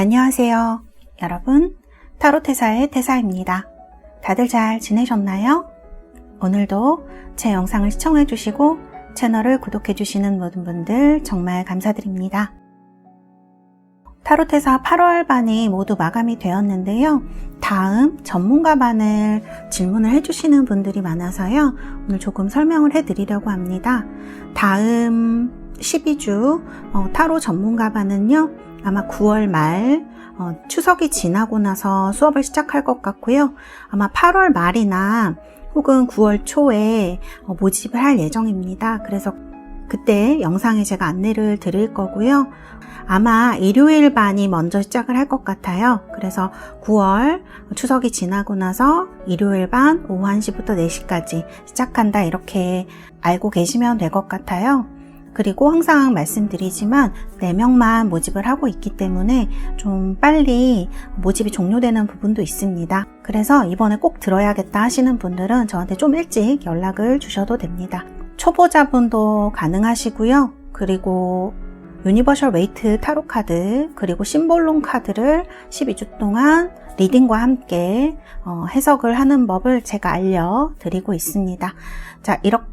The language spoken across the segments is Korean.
안녕하세요. 여러분, 타로테사의 태사입니다. 다들 잘 지내셨나요? 오늘도 제 영상을 시청해주시고 채널을 구독해주시는 모든 분들 정말 감사드립니다. 타로테사 8월반이 모두 마감이 되었는데요. 다음 전문가반을 질문을 해주시는 분들이 많아서요. 오늘 조금 설명을 해드리려고 합니다. 다음 12주 타로 전문가반은요. 아마 9월 말 추석이 지나고 나서 수업을 시작할 것 같고요. 아마 8월 말이나 혹은 9월 초에 모집을 할 예정입니다. 그래서 그때 영상에 제가 안내를 드릴 거고요. 아마 일요일 반이 먼저 시작을 할 것 같아요. 그래서 9월 추석이 지나고 나서 일요일 반 오후 1시부터 4시까지 시작한다 이렇게 알고 계시면 될 것 같아요. 그리고 항상 말씀드리지만 4명만 모집을 하고 있기 때문에 좀 빨리 모집이 종료되는 부분도 있습니다. 그래서 이번에 꼭 들어야겠다 하시는 분들은 저한테 좀 일찍 연락을 주셔도 됩니다. 초보자분도 가능하시고요. 그리고 유니버셜 웨이트 타로 카드 그리고 심볼론 카드를 12주 동안 리딩과 함께 해석을 하는 법을 제가 알려드리고 있습니다. 자, 이렇게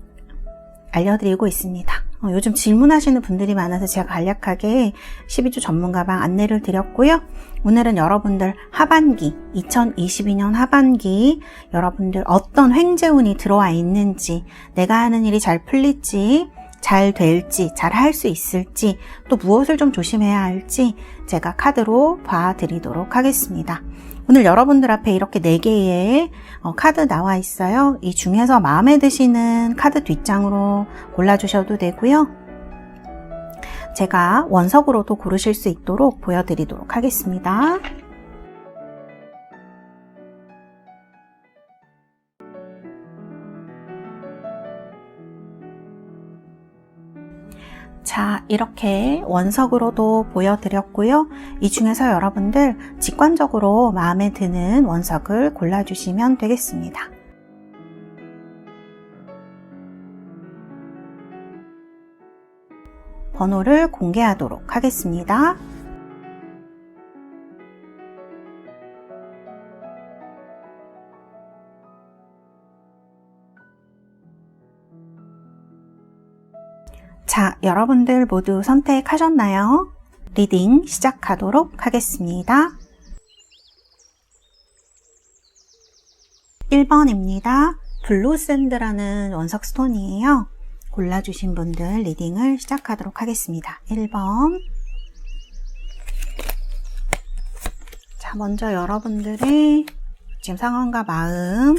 알려드리고 있습니다. 요즘 질문하시는 분들이 많아서 제가 간략하게 12주 전문가방 안내를 드렸고요. 오늘은 여러분들 하반기, 2022년 하반기 여러분들 어떤 횡재운이 들어와 있는지, 내가 하는 일이 잘 풀릴지, 잘 될지, 잘 할 수 있을지, 또 무엇을 좀 조심해야 할지 제가 카드로 봐드리도록 하겠습니다. 오늘 여러분들 앞에 이렇게 4개의 카드 나와 있어요. 이 중에서 마음에 드시는 카드 뒷장으로 골라주셔도 되고요. 제가 원석으로도 고르실 수 있도록 보여드리도록 하겠습니다. 자, 이렇게 원석으로도 보여드렸고요. 이 중에서 여러분들 직관적으로 마음에 드는 원석을 골라주시면 되겠습니다. 번호를 공개하도록 하겠습니다. 자, 여러분들 모두 선택하셨나요? 리딩 시작하도록 하겠습니다. 1번입니다. 블루샌드라는 원석 스톤이에요. 골라주신 분들 리딩을 시작하도록 하겠습니다. 1번. 자, 먼저 여러분들의 지금 상황과 마음,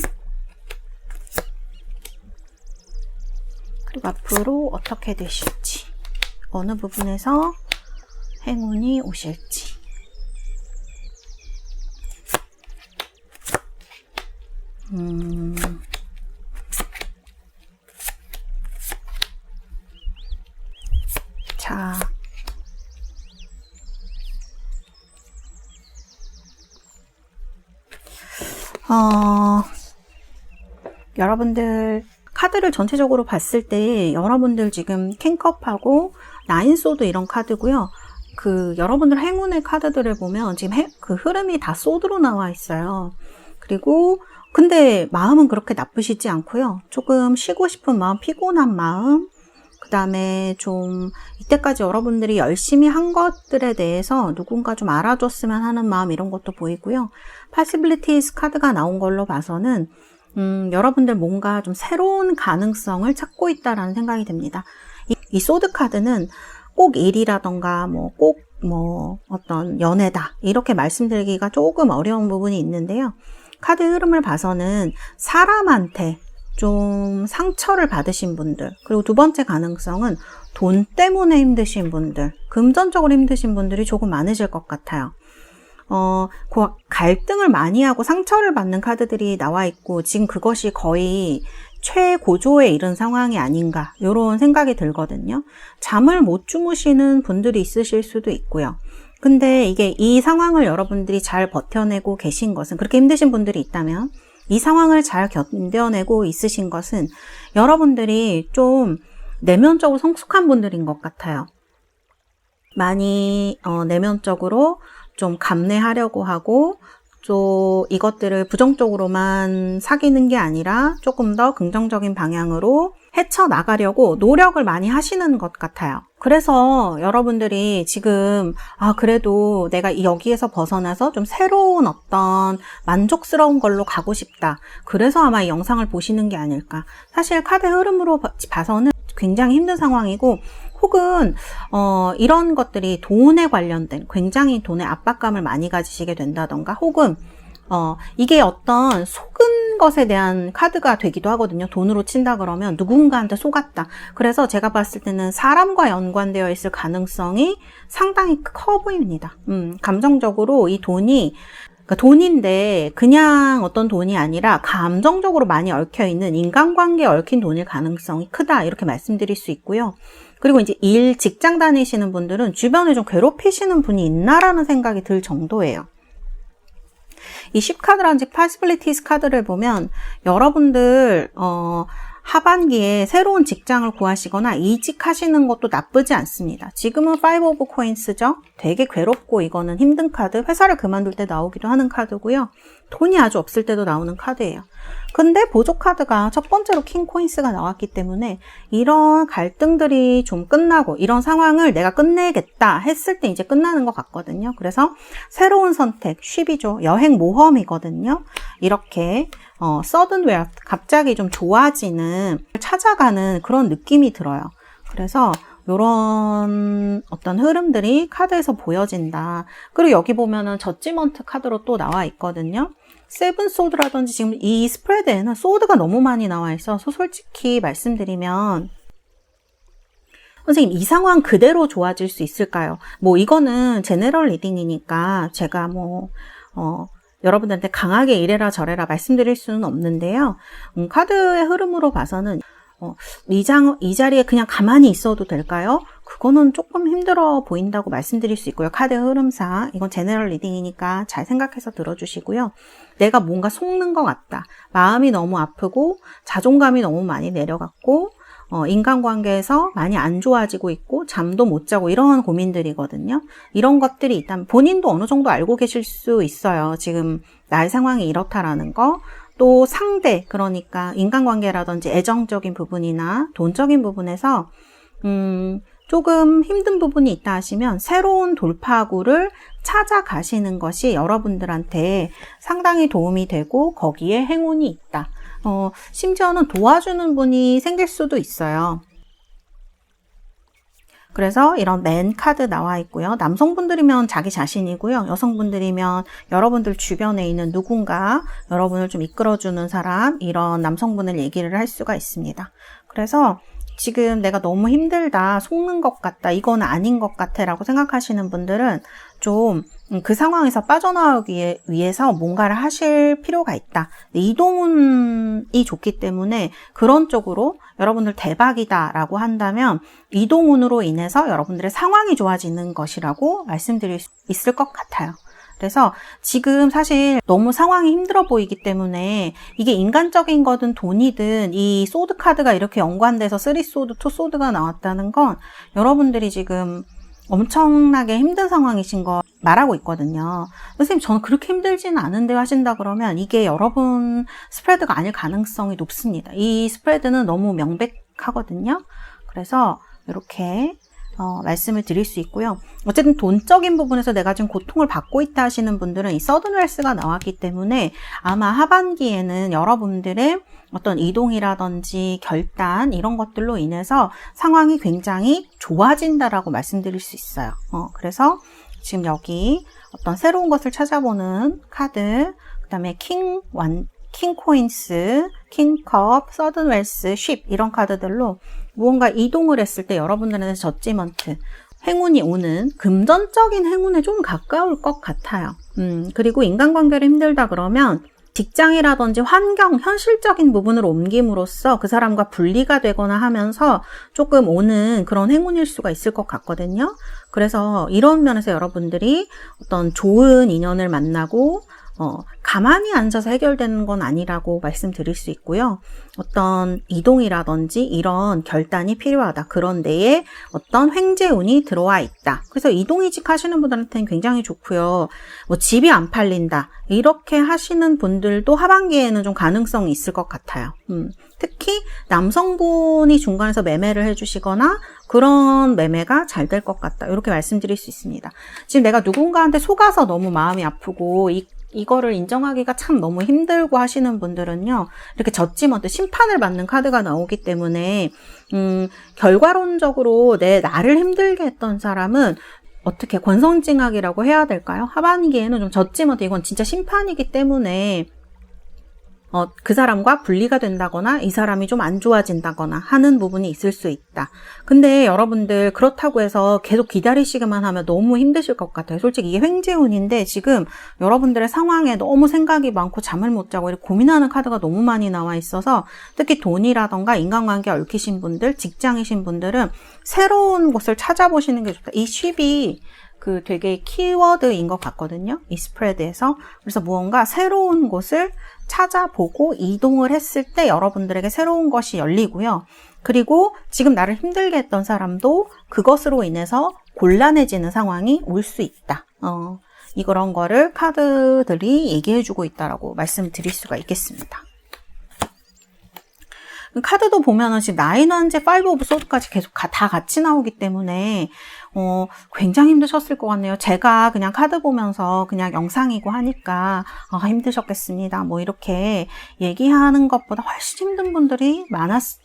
그리고 앞으로 어떻게 되실지, 어느 부분에서 행운이 오실지. 자, 여러분들 카드를 전체적으로 봤을 때 여러분들 지금 킹컵하고 나인소드 이런 카드고요. 여러분들 행운의 카드들을 보면 지금 그 흐름이 다 소드로 나와 있어요. 그리고 근데 마음은 그렇게 나쁘시지 않고요. 조금 쉬고 싶은 마음, 피곤한 마음, 그 다음에 좀 이때까지 여러분들이 열심히 한 것들에 대해서 누군가 좀 알아줬으면 하는 마음 이런 것도 보이고요. Possibilities 카드가 나온 걸로 봐서는 여러분들 뭔가 좀 새로운 가능성을 찾고 있다라는 생각이 듭니다. 이 소드 카드는 꼭 일이라던가 꼭 어떤 연애다 이렇게 말씀드리기가 조금 어려운 부분이 있는데요. 카드 흐름을 봐서는 사람한테 좀 상처를 받으신 분들, 그리고 두 번째 가능성은 돈 때문에 힘드신 분들, 금전적으로 힘드신 분들이 조금 많으실 것 같아요. 갈등을 많이 하고 상처를 받는 카드들이 나와 있고 지금 그것이 거의 최고조에 이른 상황이 아닌가 이런 생각이 들거든요. 잠을 못 주무시는 분들이 있으실 수도 있고요. 근데 이게 이 상황을 여러분들이 잘 버텨내고 계신 것은, 그렇게 힘드신 분들이 있다면 이 상황을 잘 견뎌내고 있으신 것은 여러분들이 좀 내면적으로 성숙한 분들인 것 같아요. 많이 내면적으로 좀 감내하려고 하고 또 이것들을 부정적으로만 사귀는 게 아니라 조금 더 긍정적인 방향으로 헤쳐나가려고 노력을 많이 하시는 것 같아요. 그래서 여러분들이 지금 그래도 내가 여기에서 벗어나서 좀 새로운 어떤 만족스러운 걸로 가고 싶다. 그래서 아마 이 영상을 보시는 게 아닐까. 사실 카드 흐름으로 봐서는 굉장히 힘든 상황이고 혹은 이런 것들이 돈에 관련된 굉장히 돈의 압박감을 많이 가지시게 된다던가 혹은 이게 어떤 속은 것에 대한 카드가 되기도 하거든요. 돈으로 친다 그러면 누군가한테 속았다. 그래서 제가 봤을 때는 사람과 연관되어 있을 가능성이 상당히 커 보입니다. 감정적으로 이 돈이 그러니까 돈인데 그냥 어떤 돈이 아니라 감정적으로 많이 얽혀있는 인간관계에 얽힌 돈일 가능성이 크다 이렇게 말씀드릴 수 있고요. 그리고 이제 직장 다니시는 분들은 주변에 좀 괴롭히시는 분이 있나라는 생각이 들 정도예요. 이 10카드라든지 Possibilities 카드를 보면 여러분들 하반기에 새로운 직장을 구하시거나 이직하시는 것도 나쁘지 않습니다. 지금은 Five of Coins죠. 되게 괴롭고 이거는 힘든 카드, 회사를 그만둘 때 나오기도 하는 카드고요. 돈이 아주 없을 때도 나오는 카드예요. 근데 보조 카드가 첫 번째로 킹 코인스가 나왔기 때문에 이런 갈등들이 좀 끝나고 이런 상황을 내가 끝내겠다 했을 때 이제 끝나는 것 같거든요. 그래서 새로운 선택, 쉽이죠. 여행 모험이거든요. 이렇게 sudden wealth, 갑자기 좀 좋아지는, 찾아가는 그런 느낌이 들어요. 그래서 이런 어떤 흐름들이 카드에서 보여진다. 그리고 여기 보면은 저지먼트 카드로 또 나와 있거든요. 세븐 소드라든지 지금 이 스프레드에는 소드가 너무 많이 나와 있어서 솔직히 말씀드리면 선생님 이 상황 그대로 좋아질 수 있을까요? 뭐 이거는 제너럴 리딩이니까 제가 여러분들한테 강하게 이래라 저래라 말씀드릴 수는 없는데요. 카드의 흐름으로 봐서는 이 자리에 그냥 가만히 있어도 될까요? 그거는 조금 힘들어 보인다고 말씀드릴 수 있고요. 카드 흐름상 이건 제너럴 리딩이니까 잘 생각해서 들어주시고요. 내가 뭔가 속는 것 같다. 마음이 너무 아프고 자존감이 너무 많이 내려갔고 인간관계에서 많이 안 좋아지고 있고 잠도 못 자고 이런 고민들이거든요. 이런 것들이 일단 본인도 어느 정도 알고 계실 수 있어요. 지금 나의 상황이 이렇다라는 거. 또 상대, 그러니까 인간관계라든지 애정적인 부분이나 돈적인 부분에서 조금 힘든 부분이 있다 하시면 새로운 돌파구를 찾아가시는 것이 여러분들한테 상당히 도움이 되고 거기에 행운이 있다. 심지어는 도와주는 분이 생길 수도 있어요. 그래서 이런 맨 카드 나와 있고요. 남성분들이면 자기 자신이고요. 여성분들이면 여러분들 주변에 있는 누군가 여러분을 좀 이끌어주는 사람, 이런 남성분을 얘기를 할 수가 있습니다. 그래서 지금 내가 너무 힘들다, 속는 것 같다, 이건 아닌 것 같아 라고 생각하시는 분들은 좀 그 상황에서 빠져나오기 위해서 뭔가를 하실 필요가 있다. 이동운이 좋기 때문에 그런 쪽으로 여러분들 대박이다 라고 한다면 이동운으로 인해서 여러분들의 상황이 좋아지는 것이라고 말씀드릴 수 있을 것 같아요. 그래서 지금 사실 너무 상황이 힘들어 보이기 때문에 이게 인간적인 거든 돈이든 이 소드 카드가 이렇게 연관돼서 3소드, 2소드가 나왔다는 건 여러분들이 지금 엄청나게 힘든 상황이신 거 말하고 있거든요. 선생님 저는 그렇게 힘들지는 않은데 하신다 그러면 이게 여러분 스프레드가 아닐 가능성이 높습니다. 이 스프레드는 너무 명백하거든요. 그래서 이렇게 말씀을 드릴 수 있고요. 어쨌든 돈적인 부분에서 내가 지금 고통을 받고 있다 하시는 분들은 이 서든 웰스가 나왔기 때문에 아마 하반기에는 여러분들의 어떤 이동이라든지 결단 이런 것들로 인해서 상황이 굉장히 좋아진다라고 말씀드릴 수 있어요. 그래서 지금 여기 어떤 새로운 것을 찾아보는 카드, 그 다음에 킹 코인스, 킹컵, 서든 웰스, 쉽 이런 카드들로 무언가 이동을 했을 때 여러분들한테 저지먼트, 행운이 오는 금전적인 행운에 좀 가까울 것 같아요. 그리고 인간관계를 힘들다 그러면 직장이라든지 환경, 현실적인 부분으로 옮김으로써 그 사람과 분리가 되거나 하면서 조금 오는 그런 행운일 수가 있을 것 같거든요. 그래서 이런 면에서 여러분들이 어떤 좋은 인연을 만나고 가만히 앉아서 해결되는 건 아니라고 말씀드릴 수 있고요. 어떤 이동이라든지 이런 결단이 필요하다. 그런 데에 어떤 횡재운이 들어와 있다. 그래서 이동이직 하시는 분들한테는 굉장히 좋고요. 뭐 집이 안 팔린다. 이렇게 하시는 분들도 하반기에는 좀 가능성이 있을 것 같아요. 특히 남성분이 중간에서 매매를 해주시거나 그런 매매가 잘 될 것 같다. 이렇게 말씀드릴 수 있습니다. 지금 내가 누군가한테 속아서 너무 마음이 아프고 이거를 인정하기가 참 너무 힘들고 하시는 분들은요, 이렇게 젖지못해 심판을 받는 카드가 나오기 때문에 결과론적으로 나를 힘들게 했던 사람은 어떻게 권선징악이라고 해야 될까요? 하반기에는 좀 젖지못해 이건 진짜 심판이기 때문에 그 사람과 분리가 된다거나 이 사람이 좀 안 좋아진다거나 하는 부분이 있을 수 있다. 근데 여러분들 그렇다고 해서 계속 기다리시기만 하면 너무 힘드실 것 같아요. 솔직히 이게 횡재운인데 지금 여러분들의 상황에 너무 생각이 많고 잠을 못 자고 이렇게 고민하는 카드가 너무 많이 나와 있어서 특히 돈이라던가 인간관계 얽히신 분들, 직장이신 분들은 새로운 곳을 찾아보시는 게 좋다. 이 쉽이 되게 키워드인 것 같거든요. 이 스프레드에서. 그래서 무언가 새로운 곳을 찾아보고 이동을 했을 때 여러분들에게 새로운 것이 열리고요. 그리고 지금 나를 힘들게 했던 사람도 그것으로 인해서 곤란해지는 상황이 올 수 있다. 이런 거를 카드들이 얘기해주고 있다라고 말씀드릴 수가 있겠습니다. 카드도 보면은 지금 9 원제 5 오브 소드까지 계속 다 같이 나오기 때문에 굉장히 힘드셨을 것 같네요. 제가 그냥 카드 보면서 그냥 영상이고 하니까 힘드셨겠습니다. 뭐 이렇게 얘기하는 것보다 훨씬 힘든 분들이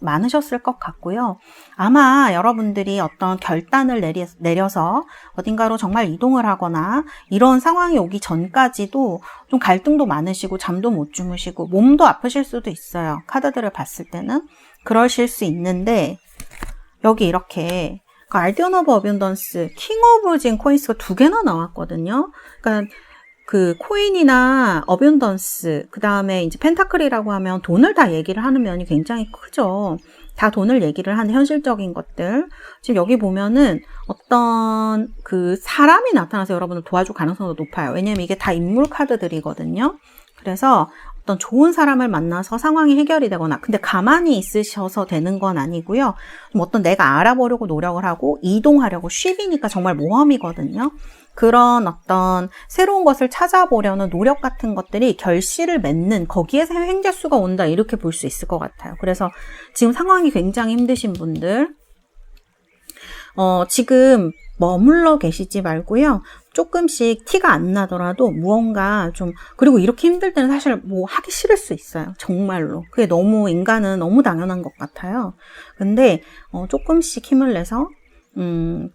많으셨을 것 같고요. 아마 여러분들이 어떤 결단을 내려서 어딘가로 정말 이동을 하거나 이런 상황이 오기 전까지도 좀 갈등도 많으시고 잠도 못 주무시고 몸도 아프실 수도 있어요. 카드들을 봤을 때는 그러실 수 있는데 여기 이렇게 가디언 오브 어뷸던스, 킹 오브 진 코인스가 2개나 나왔거든요. 그러니까 그 코인이나 어뷸던스, 그 다음에 이제 펜타클이라고 하면 돈을 다 얘기를 하는 면이 굉장히 크죠. 다 돈을 얘기를 하는 현실적인 것들. 지금 여기 보면은 어떤 그 사람이 나타나서 여러분을 도와줄 가능성도 높아요. 왜냐면 이게 다 인물 카드들이거든요. 그래서 어떤 좋은 사람을 만나서 상황이 해결이 되거나, 근데 가만히 있으셔서 되는 건 아니고요. 좀 어떤 내가 알아보려고 노력을 하고 이동하려고 쉽이니까 정말 모험이거든요. 그런 어떤 새로운 것을 찾아보려는 노력 같은 것들이 결실을 맺는 거기에서 횡재수가 온다 이렇게 볼 수 있을 것 같아요. 그래서 지금 상황이 굉장히 힘드신 분들 지금 머물러 계시지 말고요. 조금씩 티가 안 나더라도 무언가 좀, 그리고 이렇게 힘들 때는 사실 뭐 하기 싫을 수 있어요. 정말로. 그게 너무 인간은 너무 당연한 것 같아요. 근데 조금씩 힘을 내서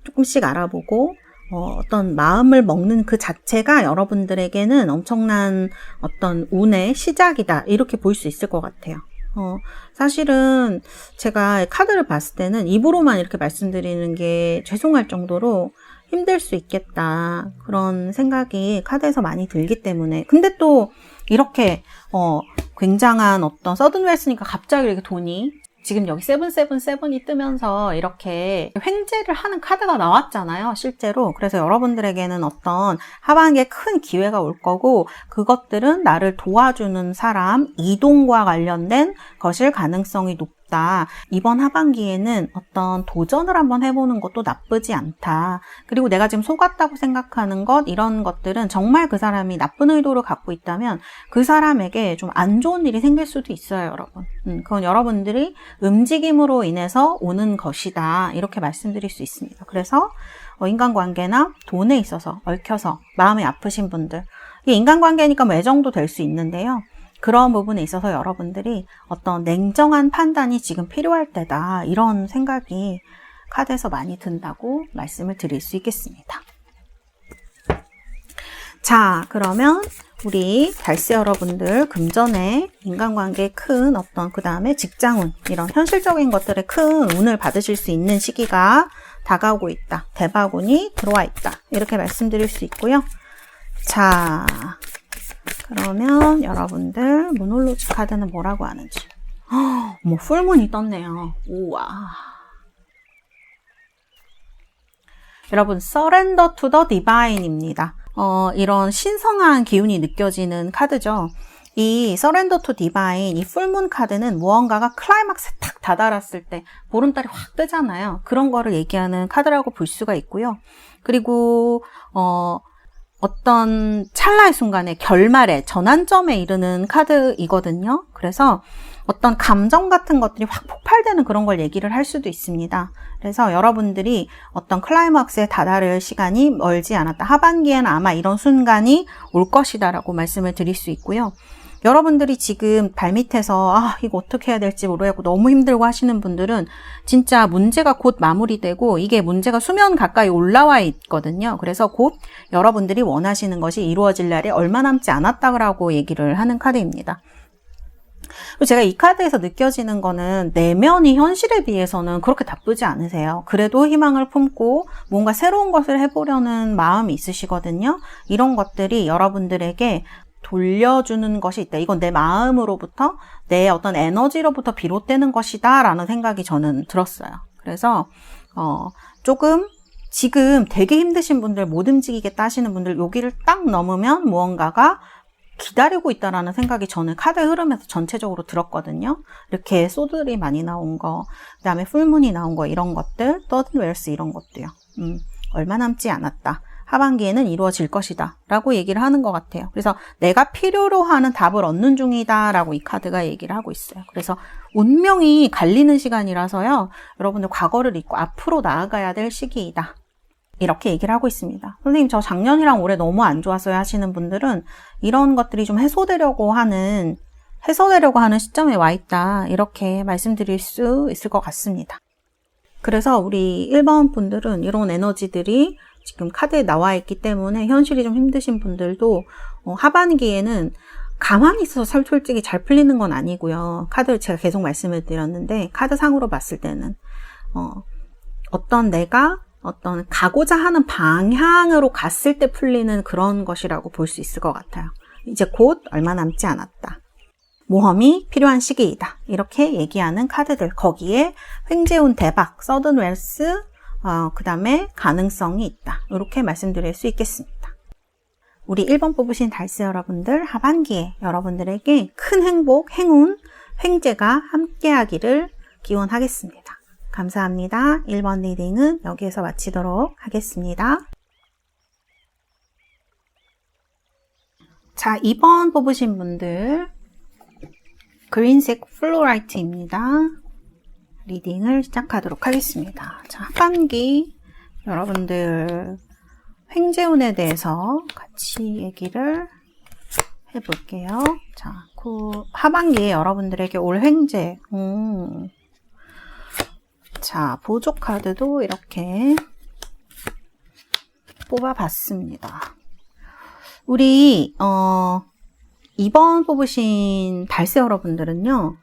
조금씩 알아보고 어떤 마음을 먹는 그 자체가 여러분들에게는 엄청난 어떤 운의 시작이다. 이렇게 볼 수 있을 것 같아요. 사실은 제가 카드를 봤을 때는 입으로만 이렇게 말씀드리는 게 죄송할 정도로 힘들 수 있겠다. 그런 생각이 카드에서 많이 들기 때문에. 근데 또 이렇게 굉장한 어떤 서든 웨스니까 갑자기 이렇게 돈이 지금 여기 777이 뜨면서 이렇게 횡재를 하는 카드가 나왔잖아요, 실제로. 그래서 여러분들에게는 어떤 하반기에 큰 기회가 올 거고 그것들은 나를 도와주는 사람, 이동과 관련된 것일 가능성이 높다. 이번 하반기에는 어떤 도전을 한번 해보는 것도 나쁘지 않다. 그리고 내가 지금 속았다고 생각하는 것, 이런 것들은 정말 그 사람이 나쁜 의도를 갖고 있다면 그 사람에게 좀 안 좋은 일이 생길 수도 있어요, 여러분. 그건 여러분들이 움직임으로 인해서 오는 것이다. 이렇게 말씀드릴 수 있습니다. 그래서 인간관계나 돈에 있어서 얽혀서 마음이 아프신 분들, 이게 인간관계니까 뭐 애정도 될 수 있는데요. 그런 부분에 있어서 여러분들이 어떤 냉정한 판단이 지금 필요할 때다. 이런 생각이 카드에서 많이 든다고 말씀을 드릴 수 있겠습니다. 자, 그러면 우리 달세 여러분들 금전에 인간관계에 큰 어떤 그 다음에 직장운 이런 현실적인 것들에 큰 운을 받으실 수 있는 시기가 다가오고 있다. 대박운이 들어와 있다. 이렇게 말씀드릴 수 있고요. 자, 그러면 여러분들 모놀로지 카드는 뭐라고 하는지. 뭐 풀문이 떴네요. 우와. 여러분, Surrender to the Divine입니다. 이런 신성한 기운이 느껴지는 카드죠. 이 Surrender to Divine, 이 풀문 카드는 무언가가 클라이막스에 탁 다다랐을 때 보름달이 확 뜨잖아요. 그런 거를 얘기하는 카드라고 볼 수가 있고요. 그리고 어떤 찰나의 순간에 결말에 전환점에 이르는 카드이거든요. 그래서 어떤 감정 같은 것들이 확 폭발되는 그런 걸 얘기를 할 수도 있습니다. 그래서 여러분들이 어떤 클라이막스에 다다를 시간이 멀지 않았다. 하반기에는 아마 이런 순간이 올 것이다 라고 말씀을 드릴 수 있고요. 여러분들이 지금 발밑에서 이거 어떻게 해야 될지 모르겠고 너무 힘들고 하시는 분들은 진짜 문제가 곧 마무리되고 이게 문제가 수면 가까이 올라와 있거든요. 그래서 곧 여러분들이 원하시는 것이 이루어질 날이 얼마 남지 않았다고 얘기를 하는 카드입니다. 그리고 제가 이 카드에서 느껴지는 거는 내면이 현실에 비해서는 그렇게 나쁘지 않으세요. 그래도 희망을 품고 뭔가 새로운 것을 해보려는 마음이 있으시거든요. 이런 것들이 여러분들에게 돌려주는 것이 있다. 이건 내 마음으로부터, 내 어떤 에너지로부터 비롯되는 것이다 라는 생각이 저는 들었어요. 그래서 조금 지금 되게 힘드신 분들, 못 움직이겠다 하시는 분들 여기를 딱 넘으면 무언가가 기다리고 있다라는 생각이 저는 카드의 흐름에서 전체적으로 들었거든요. 이렇게 소들이 많이 나온 거, 그 다음에 풀문이 나온 거, 이런 것들, Third Worlds 이런 것도요. 얼마 남지 않았다. 하반기에는 이루어질 것이다 라고 얘기를 하는 것 같아요. 그래서 내가 필요로 하는 답을 얻는 중이다 라고 이 카드가 얘기를 하고 있어요. 그래서 운명이 갈리는 시간이라서요. 여러분들 과거를 잊고 앞으로 나아가야 될 시기이다. 이렇게 얘기를 하고 있습니다. 선생님 저 작년이랑 올해 너무 안 좋았어요 하시는 분들은 이런 것들이 좀 해소되려고 하는 시점에 와 있다. 이렇게 말씀드릴 수 있을 것 같습니다. 그래서 우리 1번 분들은 이런 에너지들이 지금 카드에 나와 있기 때문에 현실이 좀 힘드신 분들도 하반기에는 가만히 있어서 솔직히 잘 풀리는 건 아니고요. 카드를 제가 계속 말씀을 드렸는데 카드상으로 봤을 때는 내가 어떤 가고자 하는 방향으로 갔을 때 풀리는 그런 것이라고 볼 수 있을 것 같아요. 이제 곧 얼마 남지 않았다. 모험이 필요한 시기이다. 이렇게 얘기하는 카드들. 거기에 횡재운 대박, 서든 웰스, 그 다음에 가능성이 있다. 이렇게 말씀드릴 수 있겠습니다. 우리 1번 뽑으신 달스 여러분들, 하반기에 여러분들에게 큰 행복, 행운, 횡재가 함께하기를 기원하겠습니다. 감사합니다. 1번 리딩은 여기에서 마치도록 하겠습니다. 자, 2번 뽑으신 분들, 그린색 플로라이트입니다. 리딩을 시작하도록 하겠습니다. 자, 하반기 여러분들 횡재운에 대해서 같이 얘기를 해볼게요. 자, 하반기에 여러분들에게 올 횡재. 자, 보조 카드도 이렇게 뽑아봤습니다. 우리 2번 뽑으신 달새 여러분들은요.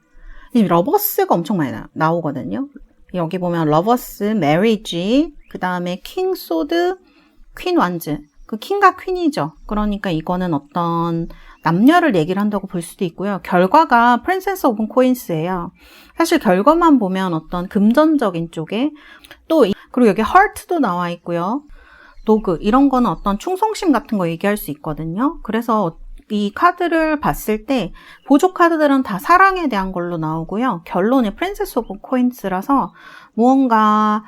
러버스가 엄청 많이 나오거든요. 여기 보면 러버스, 메리지, 그 다음에 킹 소드, 퀸 완즈. 그 킹과 퀸이죠. 그러니까 이거는 어떤 남녀를 얘기를 한다고 볼 수도 있고요. 결과가 프린세스 오브 코인스예요. 사실 결과만 보면 어떤 금전적인 쪽에 그리고 여기 하트도 나와 있고요. 도그 이런 거는 어떤 충성심 같은 거 얘기할 수 있거든요. 그래서 이 카드를 봤을 때 보조 카드들은 다 사랑에 대한 걸로 나오고요. 결론이 프린세스 오브 코인스라서 무언가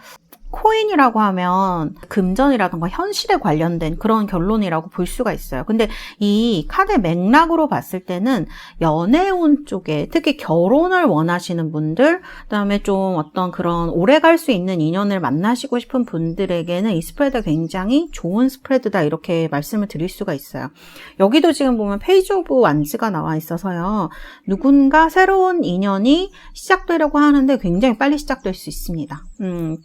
코인이라고 하면 금전이라든가 현실에 관련된 그런 결론이라고 볼 수가 있어요. 근데 이 카드의 맥락으로 봤을 때는 연애운 쪽에 특히 결혼을 원하시는 분들, 그다음에 좀 어떤 그런 오래 갈 수 있는 인연을 만나시고 싶은 분들에게는 이 스프레드가 굉장히 좋은 스프레드다 이렇게 말씀을 드릴 수가 있어요. 여기도 지금 보면 페이지 오브 완즈가 나와 있어서요. 누군가 새로운 인연이 시작되려고 하는데 굉장히 빨리 시작될 수 있습니다.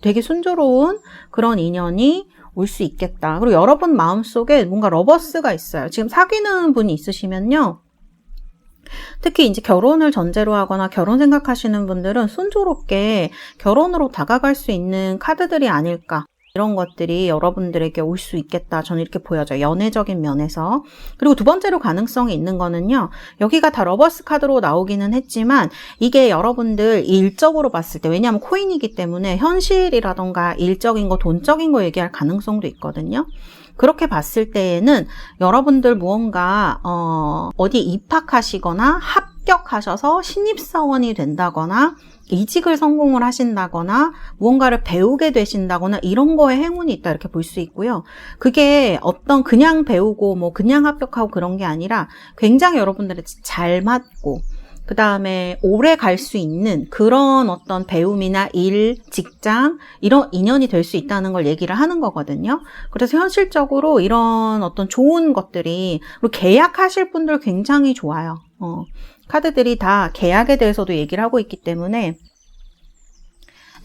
되게 순조로운 그런 인연이 올 수 있겠다. 그리고 여러분 마음속에 뭔가 러버스가 있어요. 지금 사귀는 분이 있으시면요. 특히 이제 결혼을 전제로 하거나 결혼 생각하시는 분들은 순조롭게 결혼으로 다가갈 수 있는 카드들이 아닐까. 이런 것들이 여러분들에게 올 수 있겠다. 저는 이렇게 보여져요. 연애적인 면에서. 그리고 두 번째로 가능성이 있는 거는요. 여기가 다 러버스 카드로 나오기는 했지만 이게 여러분들 일적으로 봤을 때, 왜냐하면 코인이기 때문에 현실이라던가 일적인 거, 돈적인 거 얘기할 가능성도 있거든요. 그렇게 봤을 때에는 여러분들 무언가 어디 입학하시거나 합격하셔서 신입사원이 된다거나 이직을 성공을 하신다거나 무언가를 배우게 되신다거나 이런 거에 행운이 있다 이렇게 볼 수 있고요. 그게 어떤 그냥 배우고 뭐 그냥 합격하고 그런 게 아니라 굉장히 여러분들이 잘 맞고 그 다음에 오래 갈 수 있는 그런 어떤 배움이나 일, 직장 이런 인연이 될 수 있다는 걸 얘기를 하는 거거든요. 그래서 현실적으로 이런 어떤 좋은 것들이, 그리고 계약하실 분들 굉장히 좋아요. 카드들이 다 계약에 대해서도 얘기를 하고 있기 때문에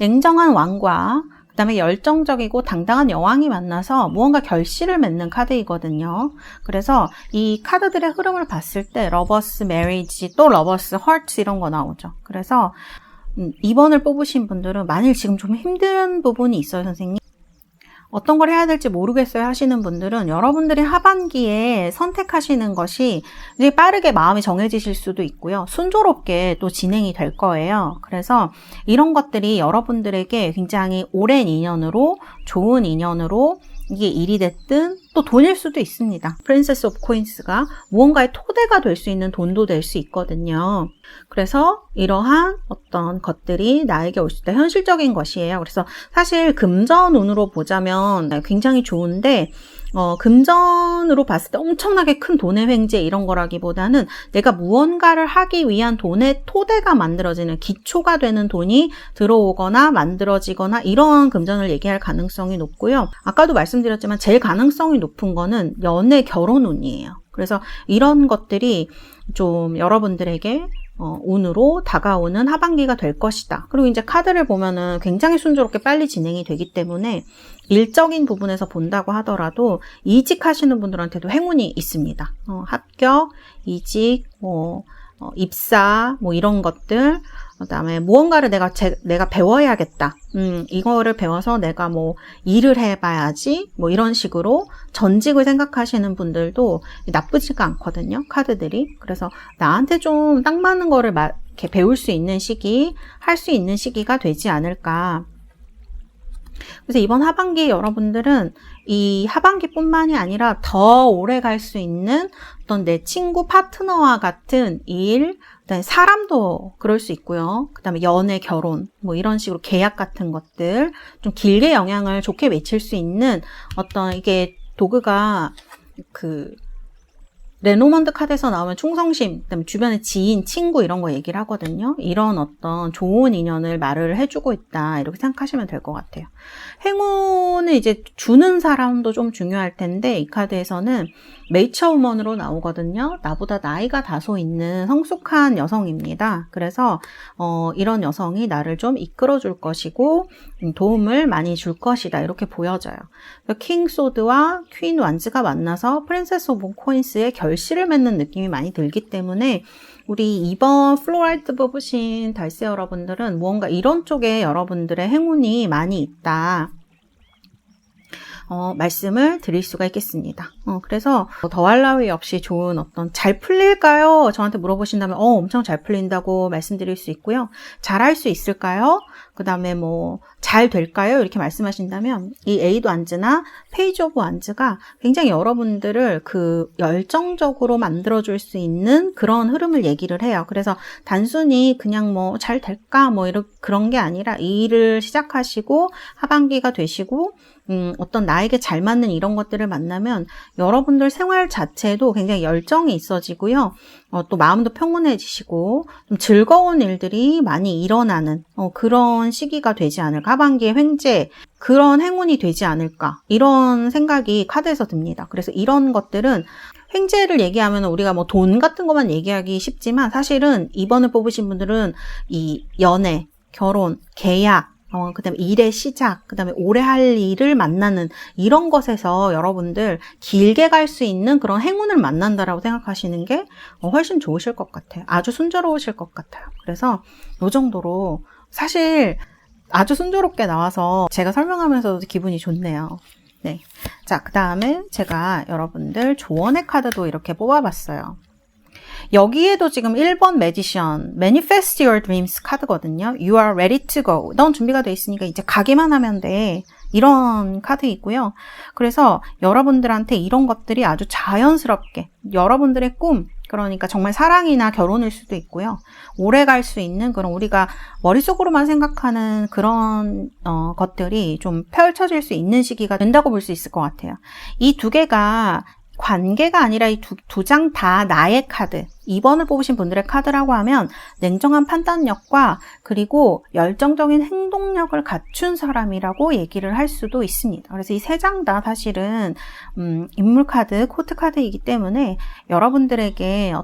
냉정한 왕과 그 다음에 열정적이고 당당한 여왕이 만나서 무언가 결실을 맺는 카드이거든요. 그래서 이 카드들의 흐름을 봤을 때 러버스 메리지, 또 러버스 허트 이런 거 나오죠. 그래서 2번을 뽑으신 분들은 만일 지금 좀 힘든 부분이 있어요, 선생님. 어떤 걸 해야 될지 모르겠어요 하시는 분들은 여러분들이 하반기에 선택하시는 것이 이제 빠르게 마음이 정해지실 수도 있고요. 순조롭게 또 진행이 될 거예요. 그래서 이런 것들이 여러분들에게 굉장히 오랜 인연으로, 좋은 인연으로 이게 일이 됐든 또 돈일 수도 있습니다. 프린세스 오브 코인스가 무언가의 토대가 될 수 있는 돈도 될 수 있거든요. 그래서 이러한 어떤 것들이 나에게 올 수 있다. 현실적인 것이에요. 그래서 사실 금전운으로 보자면 굉장히 좋은데 금전으로 봤을 때 엄청나게 큰 돈의 횡재 이런 거라기보다는 내가 무언가를 하기 위한 돈의 토대가 만들어지는, 기초가 되는 돈이 들어오거나 만들어지거나 이런 금전을 얘기할 가능성이 높고요. 아까도 말씀드렸지만 제일 가능성이 높은 거는 연애, 결혼운이에요. 그래서 이런 것들이 좀 여러분들에게 운으로 다가오는 하반기가 될 것이다. 그리고 이제 카드를 보면은 굉장히 순조롭게 빨리 진행이 되기 때문에 일적인 부분에서 본다고 하더라도 이직하시는 분들한테도 행운이 있습니다. 합격, 이직, 입사, 이런 것들, 그 다음에 무언가를 내가 배워야겠다. 이거를 배워서 내가 일을 해봐야지. 이런 식으로 전직을 생각하시는 분들도 나쁘지가 않거든요. 카드들이. 그래서 나한테 좀 딱 맞는 거를 이렇게 배울 수 있는 시기, 할 수 있는 시기가 되지 않을까. 그래서 이번 하반기 여러분들은 이 하반기뿐만이 아니라 더 오래 갈 수 있는 어떤 내 친구, 파트너와 같은 일, 그다음에 사람도 그럴 수 있고요. 그다음에 연애, 결혼, 이런 식으로 계약 같은 것들 좀 길게 영향을 좋게 미칠 수 있는 어떤 이게 도구가 레노먼드 카드에서 나오면 충성심, 그다음에 주변의 지인, 친구 이런 거 얘기를 하거든요. 이런 어떤 좋은 인연을 말을 해주고 있다. 이렇게 생각하시면 될 것 같아요. 행운을 이제 주는 사람도 좀 중요할 텐데 이 카드에서는 메이처 우먼으로 나오거든요. 나보다 나이가 다소 있는 성숙한 여성입니다. 그래서 이런 여성이 나를 좀 이끌어줄 것이고 도움을 많이 줄 것이다. 이렇게 보여져요. 킹 소드와 퀸 완즈가 만나서 프린세스 오브 코인스의 결실을 맺는 느낌이 많이 들기 때문에 우리 2번 플로라이트 뽑으신 달세 여러분들은 무언가 이런 쪽에 여러분들의 행운이 많이 있다. 말씀을 드릴 수가 있겠습니다. 그래서 더할 나위 없이 좋은 어떤 잘 풀릴까요? 저한테 물어보신다면 엄청 잘 풀린다고 말씀드릴 수 있고요. 잘할 수 있을까요? 그 다음에 잘 될까요? 이렇게 말씀하신다면 이 에이드 완즈나 페이지 오브 완즈가 굉장히 여러분들을 열정적으로 만들어줄 수 있는 그런 흐름을 얘기를 해요. 그래서 단순히 그냥 잘 될까? 그런 게 아니라 이 일을 시작하시고 하반기가 되시고 어떤 나에게 잘 맞는 이런 것들을 만나면 여러분들 생활 자체도 굉장히 열정이 있어지고요. 또 마음도 평온해지시고 좀 즐거운 일들이 많이 일어나는 그런 시기가 되지 않을까. 하반기의 횡재, 그런 행운이 되지 않을까. 이런 생각이 카드에서 듭니다. 그래서 이런 것들은 횡재를 얘기하면 우리가 돈 같은 것만 얘기하기 쉽지만 사실은 2번을 뽑으신 분들은 이 연애, 결혼, 계약, 그 다음에 일의 시작, 그 다음에 오래 할 일을 만나는 이런 것에서 여러분들 길게 갈 수 있는 그런 행운을 만난다라고 생각하시는 게 훨씬 좋으실 것 같아요. 아주 순조로우실 것 같아요. 그래서 이 정도로 사실 아주 순조롭게 나와서 제가 설명하면서도 기분이 좋네요. 네. 자, 그 다음에 제가 여러분들 조언의 카드도 이렇게 뽑아봤어요. 여기에도 지금 1번 매지션, Manifest Your Dreams 카드거든요. You are ready to go. 넌 준비가 돼 있으니까 이제 가기만 하면 돼. 이런 카드이고요. 그래서 여러분들한테 이런 것들이 아주 자연스럽게 여러분들의 꿈, 그러니까 정말 사랑이나 결혼일 수도 있고요. 오래 갈 수 있는 그런 우리가 머릿속으로만 생각하는 그런 것들이 좀 펼쳐질 수 있는 시기가 된다고 볼 수 있을 것 같아요. 이 두 개가 관계가 아니라 이 두 장 다 나의 카드, 2번을 뽑으신 분들의 카드라고 하면 냉정한 판단력과 그리고 열정적인 행동력을 갖춘 사람이라고 얘기를 할 수도 있습니다. 그래서 이 세 장 다 사실은 인물 카드, 코트 카드이기 때문에 여러분들에게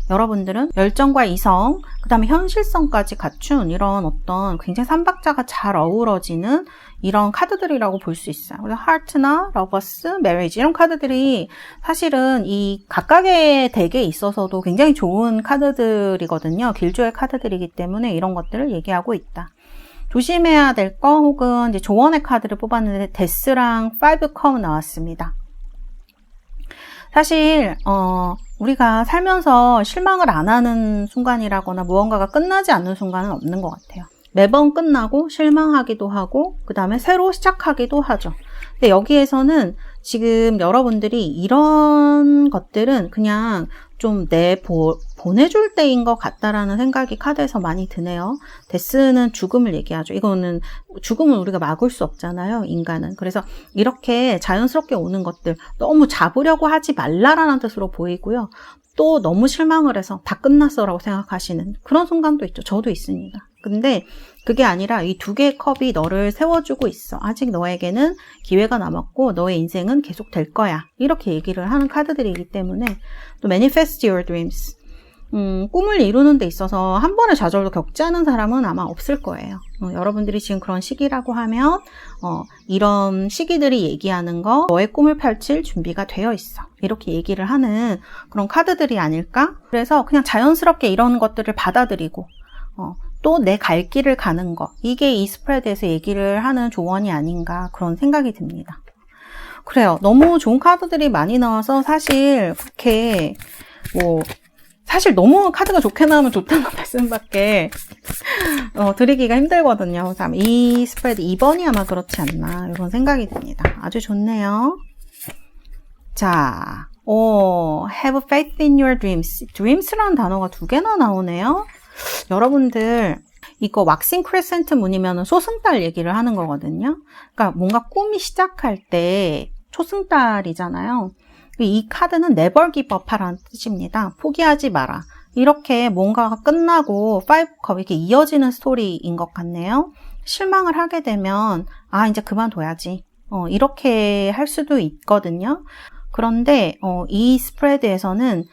여러분들은 열정과 이성, 그 다음에 현실성까지 갖춘 이런 어떤 굉장히 삼박자가 잘 어우러지는 이런 카드들이라고 볼 수 있어요. 그래서 하트나 러버스, 메리지 이런 카드들이 사실은 이 각각의 덱에 있어서도 굉장히 좋은 카드들이거든요. 길조의 카드들이기 때문에 이런 것들을 얘기하고 있다. 조심해야 될 거 혹은 이제 조언의 카드를 뽑았는데 데스랑 5컵 나왔습니다. 사실 우리가 살면서 실망을 안 하는 순간이라거나 무언가가 끝나지 않는 순간은 없는 것 같아요. 매번 끝나고 실망하기도 하고 그 다음에 새로 시작하기도 하죠. 근데 여기에서는 지금 여러분들이 이런 것들은 그냥 좀 보내줄 때인 것 같다라는 생각이 카드에서 많이 드네요. 데스는 죽음을 얘기하죠. 이거는 죽음은 우리가 막을 수 없잖아요, 인간은. 그래서 이렇게 자연스럽게 오는 것들 너무 잡으려고 하지 말라라는 뜻으로 보이고요. 또 너무 실망을 해서 다 끝났어라고 생각하시는 그런 순간도 있죠. 저도 있습니다. 근데 그게 아니라 이 두 개의 컵이 너를 세워주고 있어. 아직 너에게는 기회가 남았고 너의 인생은 계속 될 거야. 이렇게 얘기를 하는 카드들이기 때문에 또 Manifest Your Dreams. 꿈을 이루는 데 있어서 한 번의 좌절도 겪지 않은 사람은 아마 없을 거예요. 여러분들이 지금 그런 시기라고 하면 이런 시기들이 얘기하는 거 너의 꿈을 펼칠 준비가 되어 있어. 이렇게 얘기를 하는 그런 카드들이 아닐까? 그래서 그냥 자연스럽게 이런 것들을 받아들이고 또 내 갈 길을 가는 거, 이게 이 스프레드에서 얘기를 하는 조언이 아닌가 그런 생각이 듭니다. 그래요. 너무 좋은 카드들이 많이 나와서 사실 그렇게 사실 너무 카드가 좋게 나오면 좋다는 말씀밖에 드리기가 힘들거든요. 그래서 이 스프레드 2번이 아마 그렇지 않나 이런 생각이 듭니다. 아주 좋네요. 자, have faith in your dreams. dreams라는 단어가 두 개나 나오네요. 여러분들 이거 왁싱 크레센트 문이면 소승달 얘기를 하는 거거든요. 그러니까 뭔가 꿈이 시작할 때 초승달이잖아요. 이 카드는 never give up 하라는 뜻입니다. 포기하지 마라. 이렇게 뭔가가 끝나고 5컵 이렇게 이어지는 스토리인 것 같네요. 실망을 하게 되면 이제 그만둬야지. 이렇게 할 수도 있거든요. 그런데 이 스프레드에서는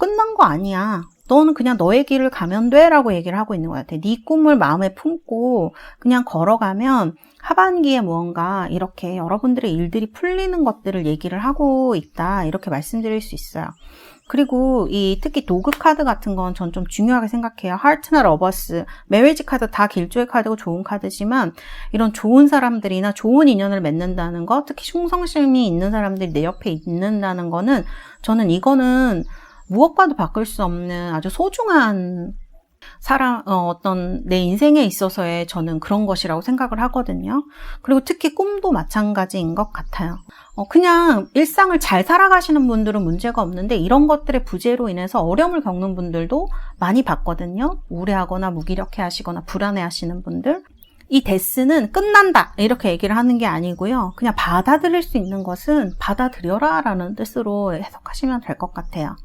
끝난 거 아니야. 너는 그냥 너의 길을 가면 돼 라고 얘기를 하고 있는 것 같아. 네 꿈을 마음에 품고 그냥 걸어가면 하반기에 무언가 이렇게 여러분들의 일들이 풀리는 것들을 얘기를 하고 있다. 이렇게 말씀드릴 수 있어요. 그리고 특히 도그 카드 같은 건 전 좀 중요하게 생각해요. 하트나 러버스, 메리지 카드 다 길조의 카드고 좋은 카드지만 이런 좋은 사람들이나 좋은 인연을 맺는다는 거, 특히 충성심이 있는 사람들이 내 옆에 있는다는 거는 저는 이거는 무엇과도 바꿀 수 없는 아주 소중한 어떤 내 인생에 있어서의 저는 그런 것이라고 생각을 하거든요. 그리고 특히 꿈도 마찬가지인 것 같아요. 그냥 일상을 잘 살아가시는 분들은 문제가 없는데 이런 것들의 부재로 인해서 어려움을 겪는 분들도 많이 봤거든요. 우울해하거나 무기력해 하시거나 불안해 하시는 분들. 이 데스는 끝난다 이렇게 얘기를 하는 게 아니고요. 그냥 받아들일 수 있는 것은 받아들여라 라는 뜻으로 해석하시면 될 것 같아요.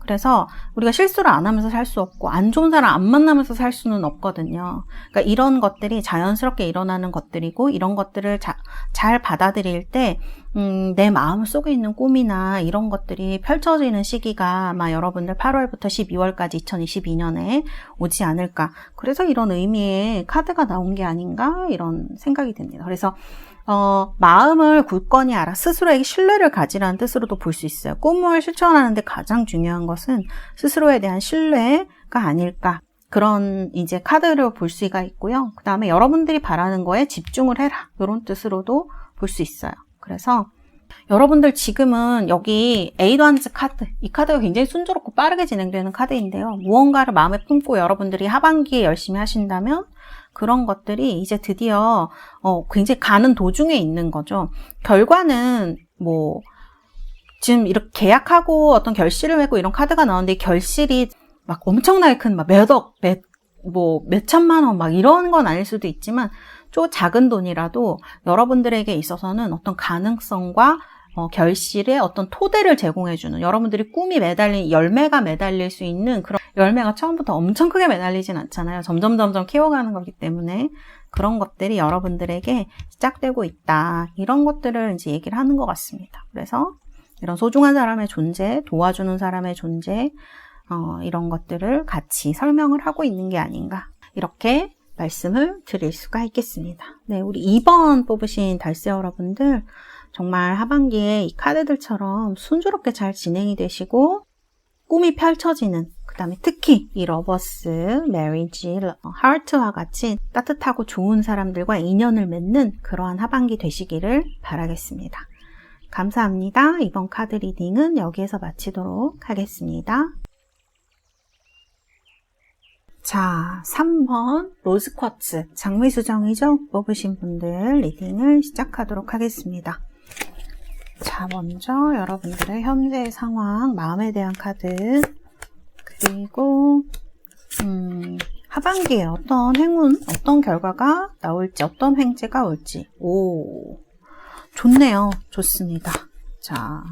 그래서 우리가 실수를 안 하면서 살 수 없고 안 좋은 사람 안 만나면서 살 수는 없거든요. 그러니까 이런 것들이 자연스럽게 일어나는 것들이고 이런 것들을 잘 받아들일 때 내 마음 속에 있는 꿈이나 이런 것들이 펼쳐지는 시기가 아마 여러분들 8월부터 12월까지 2022년에 오지 않을까. 그래서 이런 의미의 카드가 나온 게 아닌가 이런 생각이 듭니다. 그래서 마음을 굳건히 알아 스스로에게 신뢰를 가지라는 뜻으로도 볼 수 있어요. 꿈을 실천하는데 가장 중요한 것은 스스로에 대한 신뢰가 아닐까 그런 이제 카드로 볼 수가 있고요. 그 다음에 여러분들이 바라는 거에 집중을 해라. 이런 뜻으로도 볼 수 있어요. 그래서 여러분들 지금은 여기 에이드완즈 카드, 이 카드가 굉장히 순조롭고 빠르게 진행되는 카드인데요. 무언가를 마음에 품고 여러분들이 하반기에 열심히 하신다면 그런 것들이 이제 드디어 굉장히 가는 도중에 있는 거죠. 결과는 뭐 지금 이렇게 계약하고 어떤 결실을 맺고 이런 카드가 나오는데 이 결실이 막 엄청나게 큰 막 몇억, 몇천만 원 막 이런 건 아닐 수도 있지만 좀 작은 돈이라도 여러분들에게 있어서는 어떤 가능성과 결실의 어떤 토대를 제공해주는, 여러분들이 꿈이 매달린 열매가 매달릴 수 있는 그런, 열매가 처음부터 엄청 크게 매달리진 않잖아요. 점점 키워가는 거기 때문에 그런 것들이 여러분들에게 시작되고 있다. 이런 것들을 이제 얘기를 하는 것 같습니다. 그래서 이런 소중한 사람의 존재, 도와주는 사람의 존재, 이런 것들을 같이 설명을 하고 있는 게 아닌가, 이렇게 말씀을 드릴 수가 있겠습니다. 네, 우리 2번 뽑으신 달세 여러분들, 정말 하반기에 이 카드들처럼 순조롭게 잘 진행이 되시고 꿈이 펼쳐지는, 그 다음에 특히 이 러버스, 메리지, 하트와 같이 따뜻하고 좋은 사람들과 인연을 맺는 그러한 하반기 되시기를 바라겠습니다. 감사합니다. 이번 카드 리딩은 여기에서 마치도록 하겠습니다. 자, 3번 로즈쿼츠, 장미수정이죠? 뽑으신 분들 리딩을 시작하도록 하겠습니다. 자, 먼저 여러분들의 현재 상황, 마음에 대한 카드, 그리고 하반기에 어떤 행운, 어떤 결과가 나올지, 어떤 횡재가 올지. 오, 좋네요. 좋습니다. 자,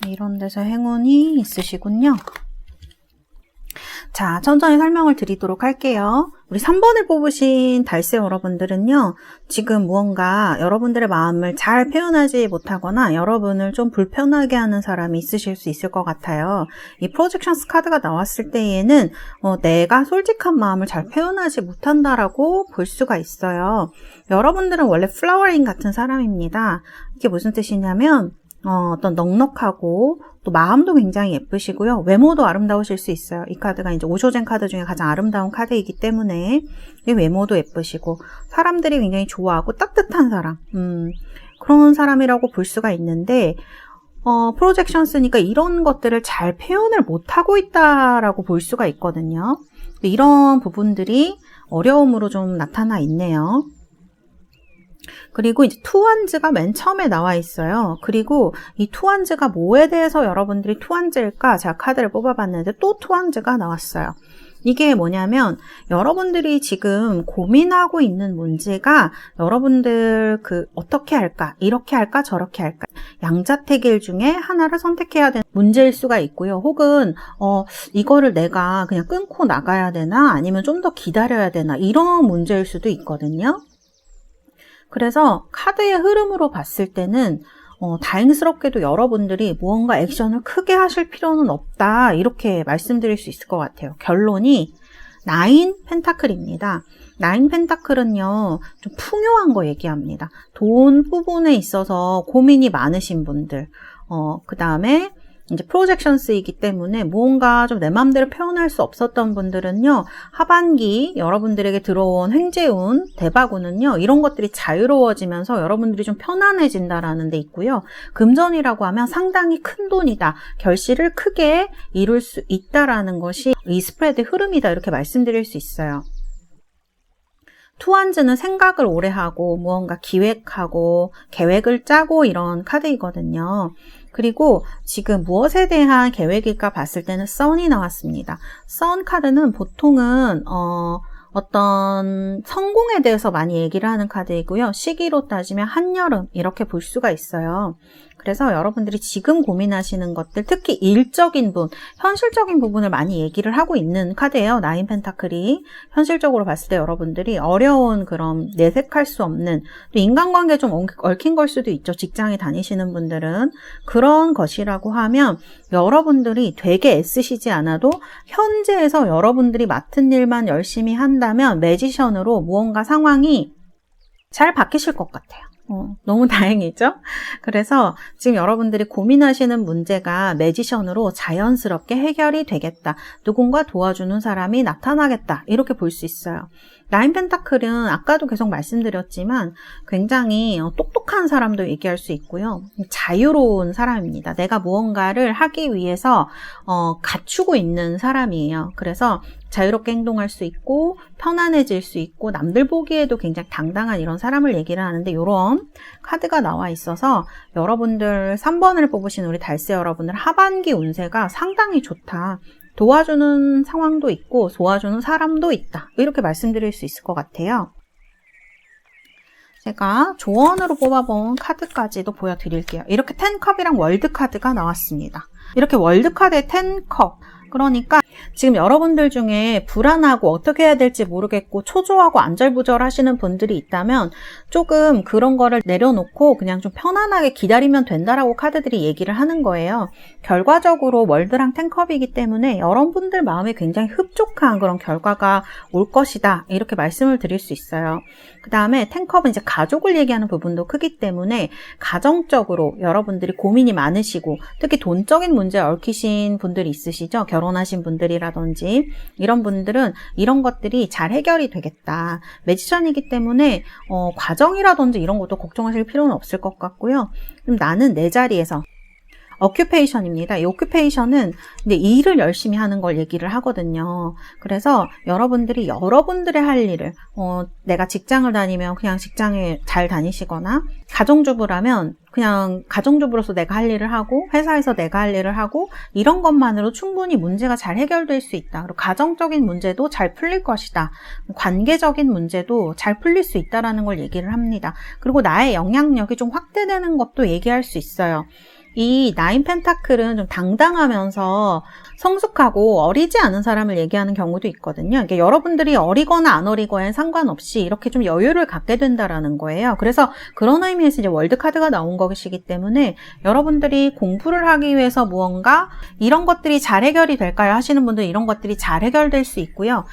이런 데서 행운이 있으시군요. 자, 천천히 설명을 드리도록 할게요. 우리 3번을 뽑으신 달세 여러분들은요, 지금 무언가 여러분들의 마음을 잘 표현하지 못하거나 여러분을 좀 불편하게 하는 사람이 있으실 수 있을 것 같아요. 이 프로젝션스 카드가 나왔을 때에는 내가 솔직한 마음을 잘 표현하지 못한다라고 볼 수가 있어요. 여러분들은 원래 플라워링 같은 사람입니다. 이게 무슨 뜻이냐면 어떤 넉넉하고 또 마음도 굉장히 예쁘시고요. 외모도 아름다우실 수 있어요. 이 카드가 이제 오쇼젠 카드 중에 가장 아름다운 카드이기 때문에 외모도 예쁘시고 사람들이 굉장히 좋아하고 따뜻한 사람, 그런 사람이라고 볼 수가 있는데 프로젝션스니까 이런 것들을 잘 표현을 못하고 있다라고 볼 수가 있거든요. 이런 부분들이 어려움으로 좀 나타나 있네요. 그리고 이제 투완즈가 맨 처음에 나와 있어요. 그리고 이 투완즈가 뭐에 대해서 여러분들이 투완즈일까? 제가 카드를 뽑아봤는데 또 투완즈가 나왔어요. 이게 뭐냐면 여러분들이 지금 고민하고 있는 문제가 여러분들 어떻게 할까? 이렇게 할까? 저렇게 할까? 양자택일 중에 하나를 선택해야 되는 문제일 수가 있고요. 혹은 이거를 내가 그냥 끊고 나가야 되나? 아니면 좀 더 기다려야 되나? 이런 문제일 수도 있거든요. 그래서 카드의 흐름으로 봤을 때는 다행스럽게도 여러분들이 무언가 액션을 크게 하실 필요는 없다, 이렇게 말씀드릴 수 있을 것 같아요. 결론이 9 펜타클입니다. 9 펜타클은요, 좀 풍요한 거 얘기합니다. 돈 부분에 있어서 고민이 많으신 분들, 그 다음에 이제 프로젝션스이기 때문에 무언가 좀 내 마음대로 표현할 수 없었던 분들은요, 하반기 여러분들에게 들어온 횡재운, 대박운은요, 이런 것들이 자유로워지면서 여러분들이 좀 편안해진다라는 데 있고요. 금전이라고 하면 상당히 큰 돈이다, 결실을 크게 이룰 수 있다라는 것이 이 스프레드의 흐름이다, 이렇게 말씀드릴 수 있어요. 투완즈는 생각을 오래 하고 무언가 기획하고 계획을 짜고 이런 카드이거든요. 그리고 지금 무엇에 대한 계획일까 봤을 때는 선이 나왔습니다. 선 카드는 보통은 어떤 성공에 대해서 많이 얘기를 하는 카드이고요. 시기로 따지면 한여름, 이렇게 볼 수가 있어요. 그래서 여러분들이 지금 고민하시는 것들, 특히 일적인 부분, 현실적인 부분을 많이 얘기를 하고 있는 카드예요. 9 펜타클이. 현실적으로 봤을 때 여러분들이 어려운 그런 내색할 수 없는, 또 인간관계 좀 얽힌 걸 수도 있죠. 직장에 다니시는 분들은. 그런 것이라고 하면 여러분들이 되게 애쓰시지 않아도 현재에서 여러분들이 맡은 일만 열심히 한다면 매지션으로 무언가 상황이 잘 바뀌실 것 같아요. 너무 다행이죠? 그래서 지금 여러분들이 고민하시는 문제가 매지션으로 자연스럽게 해결이 되겠다. 누군가 도와주는 사람이 나타나겠다. 이렇게 볼 수 있어요. 나인 펜타클은 아까도 계속 말씀드렸지만 굉장히 똑똑한 사람도 얘기할 수 있고요. 자유로운 사람입니다. 내가 무언가를 하기 위해서 갖추고 있는 사람이에요. 그래서 자유롭게 행동할 수 있고 편안해질 수 있고 남들 보기에도 굉장히 당당한 이런 사람을 얘기를 하는데 이런 카드가 나와 있어서 여러분들 3번을 뽑으신 우리 달세 여러분들 하반기 운세가 상당히 좋다. 도와주는 상황도 있고 도와주는 사람도 있다. 이렇게 말씀드릴 수 있을 것 같아요. 제가 조언으로 뽑아본 카드까지도 보여드릴게요. 이렇게 10컵이랑 월드카드가 나왔습니다. 이렇게 월드카드의 10컵, 그러니까 지금 여러분들 중에 불안하고 어떻게 해야 될지 모르겠고 초조하고 안절부절 하시는 분들이 있다면 조금 그런 거를 내려놓고 그냥 좀 편안하게 기다리면 된다라고 카드들이 얘기를 하는 거예요. 결과적으로 월드랑 10컵이기 때문에 여러분들 마음에 굉장히 흡족한 그런 결과가 올 것이다. 이렇게 말씀을 드릴 수 있어요. 그 다음에 10컵은 이제 가족을 얘기하는 부분도 크기 때문에 가정적으로 여러분들이 고민이 많으시고 특히 돈적인 문제에 얽히신 분들이 있으시죠? 결혼하신 분들이라든지 이런 분들은 이런 것들이 잘 해결이 되겠다. 매지션이기 때문에 과정이라든지 이런 것도 걱정하실 필요는 없을 것 같고요. 그럼 나는 내 자리에서 어큐페이션입니다. 이 어큐페이션은 근데 일을 열심히 하는 걸 얘기를 하거든요. 그래서 여러분들이 여러분들의 할 일을 내가 직장을 다니면 그냥 직장에 잘 다니시거나 가정주부라면 그냥 가정주부로서 내가 할 일을 하고 회사에서 내가 할 일을 하고 이런 것만으로 충분히 문제가 잘 해결될 수 있다. 그리고 가정적인 문제도 잘 풀릴 것이다. 관계적인 문제도 잘 풀릴 수 있다라는 걸 얘기를 합니다. 그리고 나의 영향력이 좀 확대되는 것도 얘기할 수 있어요. 이 나인 펜타클은 좀 당당하면서 성숙하고 어리지 않은 사람을 얘기하는 경우도 있거든요. 그러니까 여러분들이 어리거나 안 어리거나 상관없이 이렇게 좀 여유를 갖게 된다라는 거예요. 그래서 그런 의미에서 이제 월드 카드가 나온 것이기 때문에 여러분들이 공부를 하기 위해서 무언가 이런 것들이 잘 해결이 될까요? 하시는 분들은 이런 것들이 잘 해결될 수 있고요.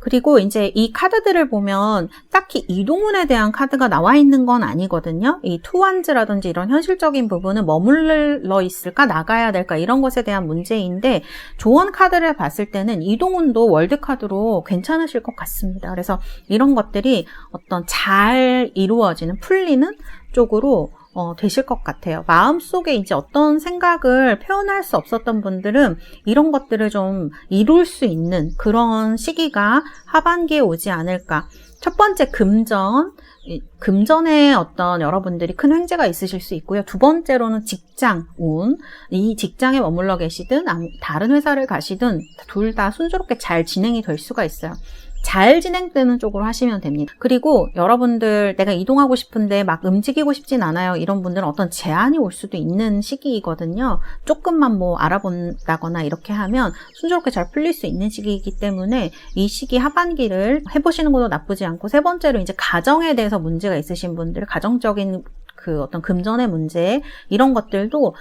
그리고 이제 이 카드들을 보면 딱히 이동운에 대한 카드가 나와 있는 건 아니거든요. 이 투완즈라든지 이런 현실적인 부분은 머물러 있을까 나가야 될까 이런 것에 대한 문제인데 조언 카드를 봤을 때는 이동운도 월드카드로 괜찮으실 것 같습니다. 그래서 이런 것들이 어떤 잘 이루어지는 풀리는 쪽으로 되실 것 같아요. 마음속에 이제 어떤 생각을 표현할 수 없었던 분들은 이런 것들을 좀 이룰 수 있는 그런 시기가 하반기에 오지 않을까. 첫 번째 금전에 어떤 여러분들이 큰 횡재가 있으실 수 있고요. 두 번째로는 직장, 운. 이 직장에 머물러 계시든 다른 회사를 가시든 둘 다 순조롭게 잘 진행이 될 수가 있어요. 잘 진행되는 쪽으로 하시면 됩니다. 그리고 여러분들 내가 이동하고 싶은데 막 움직이고 싶진 않아요. 이런 분들은 어떤 제한이 올 수도 있는 시기이거든요. 조금만 뭐 알아본다거나 이렇게 하면 순조롭게 잘 풀릴 수 있는 시기이기 때문에 이 시기 하반기를 해보시는 것도 나쁘지 않고 세 번째로 이제 가정에 대해서 문제가 있으신 분들 가정적인 그 어떤 금전의 문제 이런 것들도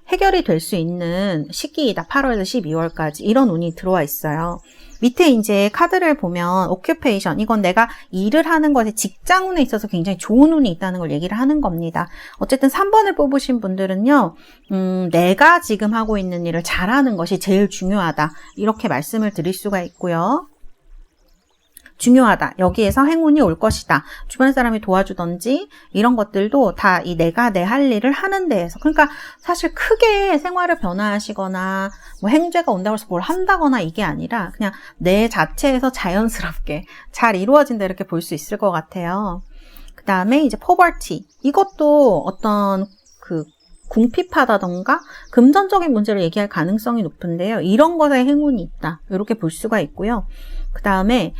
해결이 될 수 있는 시기이다. 8월에서 12월까지 이런 운이 들어와 있어요. 밑에 이제 카드를 보면 오큐페이션 이건 내가 일을 하는 것에 직장운에 있어서 굉장히 좋은 운이 있다는 걸 얘기를 하는 겁니다. 어쨌든 3번을 뽑으신 분들은요. 내가 지금 하고 있는 일을 잘하는 것이 제일 중요하다. 이렇게 말씀을 드릴 수가 있고요. 중요하다. 여기에서 행운이 올 것이다. 주변 사람이 도와주던지 이런 것들도 다 이 내가 내 할 일을 하는 데에서 그러니까 사실 크게 생활을 변화하시거나 뭐 행죄가 온다고 해서 뭘 한다거나 이게 아니라 그냥 내 자체에서 자연스럽게 잘 이루어진다 이렇게 볼 수 있을 것 같아요. 그 다음에 이제 poverty 이것도 어떤 그 궁핍하다던가 금전적인 문제를 얘기할 가능성이 높은데요. 이런 것에 행운이 있다. 이렇게 볼 수가 있고요. 그 다음에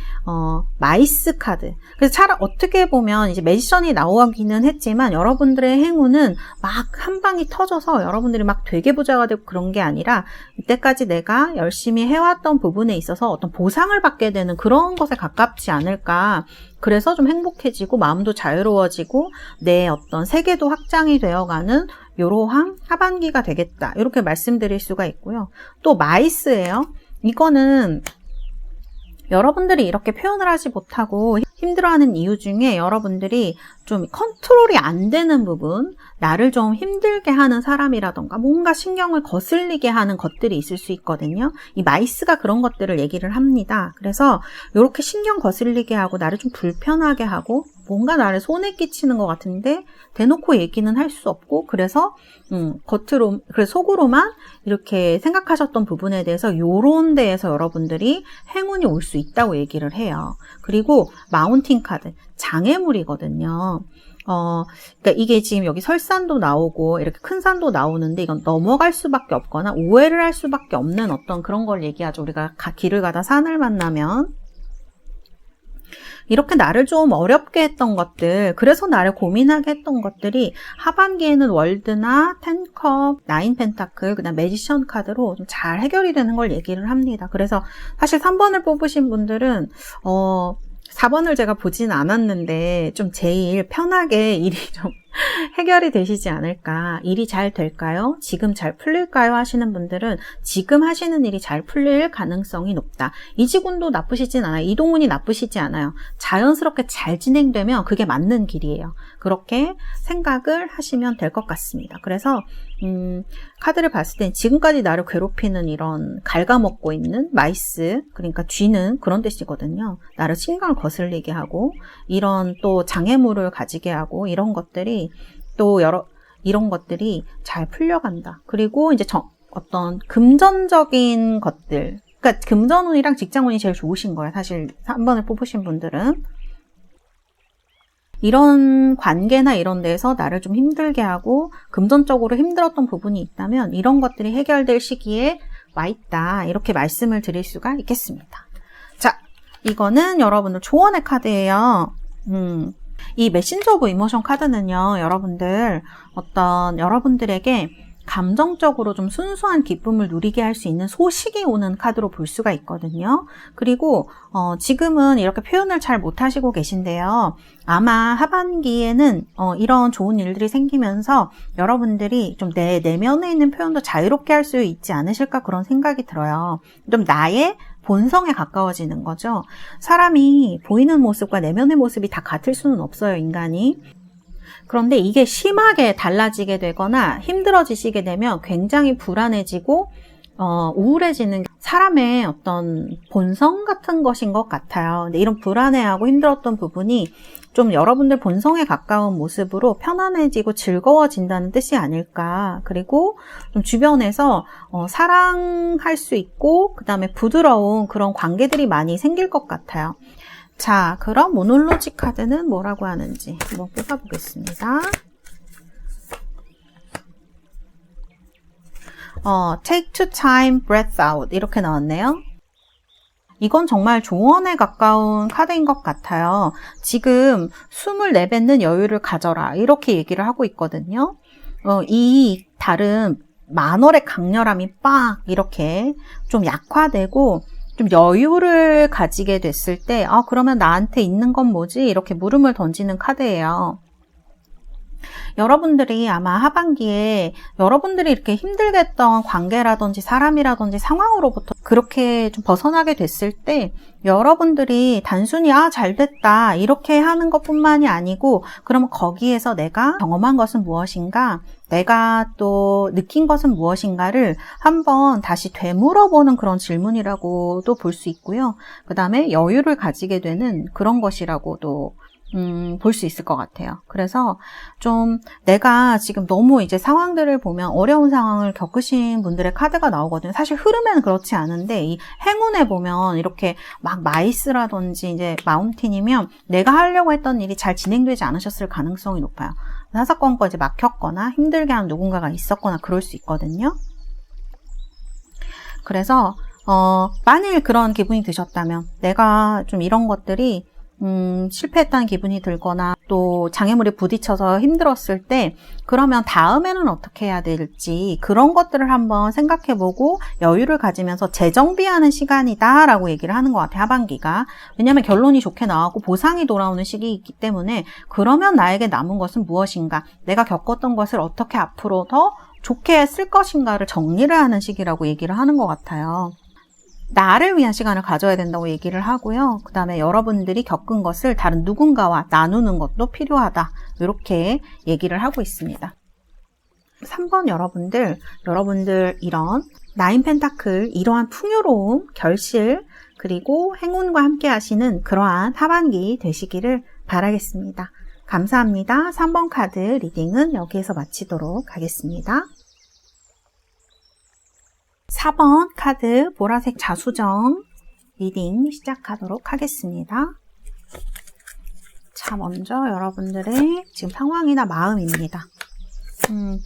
마이스 카드. 그래서 차라리 어떻게 보면 이제 매지션이 나오기는 했지만 여러분들의 행운은 막 한 방이 터져서 여러분들이 막 되게 부자가 되고 그런 게 아니라 이때까지 내가 열심히 해왔던 부분에 있어서 어떤 보상을 받게 되는 그런 것에 가깝지 않을까. 그래서 좀 행복해지고 마음도 자유로워지고 내 어떤 세계도 확장이 되어가는 이러한 하반기가 되겠다. 이렇게 말씀드릴 수가 있고요. 또 마이스예요. 이거는 여러분들이 이렇게 표현을 하지 못하고 힘들어하는 이유 중에 여러분들이 좀 컨트롤이 안 되는 부분, 나를 좀 힘들게 하는 사람이라던가 뭔가 신경을 거슬리게 하는 것들이 있을 수 있거든요. 이 마이스가 그런 것들을 얘기를 합니다. 그래서 이렇게 신경 거슬리게 하고 나를 좀 불편하게 하고 뭔가 나를 손해 끼치는 것 같은데 대놓고 얘기는 할 수 없고, 그래서 그래서 속으로만 이렇게 생각하셨던 부분에 대해서 요런 데에서 여러분들이 행운이 올 수 있다고 얘기를 해요. 그리고 마운틴 카드, 장애물이거든요. 그러니까 이게 지금 여기 설산도 나오고 이렇게 큰 산도 나오는데 이건 넘어갈 수밖에 없거나 오해를 할 수밖에 없는 어떤 그런 걸 얘기하죠. 우리가 길을 가다 산을 만나면 이렇게 나를 좀 어렵게 했던 것들, 그래서 나를 고민하게 했던 것들이 하반기에는 월드나 10컵, 9 펜타클, 그다음 매지션 카드로 좀 잘 해결이 되는 걸 얘기를 합니다. 그래서 사실 3번을 뽑으신 분들은 4번을 제가 보진 않았는데 좀 제일 편하게 일이 좀 해결이 되시지 않을까. 일이 잘 될까요? 지금 잘 풀릴까요? 하시는 분들은 지금 하시는 일이 잘 풀릴 가능성이 높다. 이지군도 나쁘시진 않아요. 이동운이 나쁘시지 않아요. 자연스럽게 잘 진행되면 그게 맞는 길이에요. 그렇게 생각을 하시면 될 것 같습니다. 그래서 카드를 봤을 땐 지금까지 나를 괴롭히는 이런 갉아먹고 있는 마이스, 그러니까 쥐는 그런 뜻이거든요. 나를 신경을 거슬리게 하고 이런 또 장애물을 가지게 하고 이런 것들이 또 이런 것들이 잘 풀려간다. 그리고 이제 어떤 금전적인 것들, 그러니까 금전운이랑 직장운이 제일 좋으신 거예요. 사실 3번을 뽑으신 분들은 이런 관계나 이런 데서 나를 좀 힘들게 하고 금전적으로 힘들었던 부분이 있다면 이런 것들이 해결될 시기에 와 있다. 이렇게 말씀을 드릴 수가 있겠습니다. 자, 이거는 여러분들 조언의 카드예요. 이 메신저 오브 이모션 카드는요, 여러분들에게 감정적으로 좀 순수한 기쁨을 누리게 할 수 있는 소식이 오는 카드로 볼 수가 있거든요. 그리고 지금은 이렇게 표현을 잘 못하시고 계신데요. 아마 하반기에는 이런 좋은 일들이 생기면서 여러분들이 좀 내 내면에 있는 표현도 자유롭게 할 수 있지 않으실까 그런 생각이 들어요. 좀 나의 본성에 가까워지는 거죠. 사람이 보이는 모습과 내면의 모습이 다 같을 수는 없어요, 인간이. 그런데 이게 심하게 달라지게 되거나 힘들어지시게 되면 굉장히 불안해지고 우울해지는 사람의 어떤 본성 같은 것인 것 같아요. 근데 이런 불안해하고 힘들었던 부분이 좀 여러분들 본성에 가까운 모습으로 편안해지고 즐거워진다는 뜻이 아닐까. 그리고 좀 주변에서 사랑할 수 있고 그 다음에 부드러운 그런 관계들이 많이 생길 것 같아요. 자, 그럼 모놀로지 카드는 뭐라고 하는지 한번 뽑아보겠습니다. Take to time, breath out 이렇게 나왔네요. 이건 정말 조언에 가까운 카드인 것 같아요. 지금 숨을 내뱉는 여유를 가져라 이렇게 얘기를 하고 있거든요. 이 달은 만월의 강렬함이 빡 이렇게 좀 약화되고 좀 여유를 가지게 됐을 때 그러면 나한테 있는 건 뭐지? 이렇게 물음을 던지는 카드예요. 여러분들이 아마 하반기에 여러분들이 이렇게 힘들게 했던 관계라든지 사람이라든지 상황으로부터 그렇게 좀 벗어나게 됐을 때 여러분들이 단순히 잘됐다 이렇게 하는 것뿐만이 아니고 그러면 거기에서 내가 경험한 것은 무엇인가, 내가 또 느낀 것은 무엇인가를 한번 다시 되물어보는 그런 질문이라고도 볼 수 있고요. 그 다음에 여유를 가지게 되는 그런 것이라고도 볼 수 있을 것 같아요. 그래서 좀 내가 지금 너무 이제 상황들을 보면 어려운 상황을 겪으신 분들의 카드가 나오거든요. 사실 흐름에는 그렇지 않은데 이 행운에 보면 이렇게 막 마이스라든지 이제 마운틴이면 내가 하려고 했던 일이 잘 진행되지 않으셨을 가능성이 높아요. 사사건건 이제 막혔거나 힘들게 하는 누군가가 있었거나 그럴 수 있거든요. 그래서 만일 그런 기분이 드셨다면 내가 좀 이런 것들이 실패했다는 기분이 들거나 또 장애물에 부딪혀서 힘들었을 때 그러면 다음에는 어떻게 해야 될지 그런 것들을 한번 생각해보고 여유를 가지면서 재정비하는 시간이다 라고 얘기를 하는 것 같아요. 하반기가. 왜냐하면 결론이 좋게 나왔고 보상이 돌아오는 시기이기 때문에 그러면 나에게 남은 것은 무엇인가, 내가 겪었던 것을 어떻게 앞으로 더 좋게 쓸 것인가를 정리를 하는 시기라고 얘기를 하는 것 같아요. 나를 위한 시간을 가져야 된다고 얘기를 하고요. 그 다음에 여러분들이 겪은 것을 다른 누군가와 나누는 것도 필요하다. 이렇게 얘기를 하고 있습니다. 3번 여러분들 이런 나인 펜타클, 이러한 풍요로움, 결실, 그리고 행운과 함께 하시는 그러한 하반기 되시기를 바라겠습니다. 감사합니다. 3번 카드 리딩은 여기에서 마치도록 하겠습니다. 4번 카드 보라색 자수정 리딩 시작하도록 하겠습니다. 자, 먼저 여러분들의 지금 상황이나 마음입니다.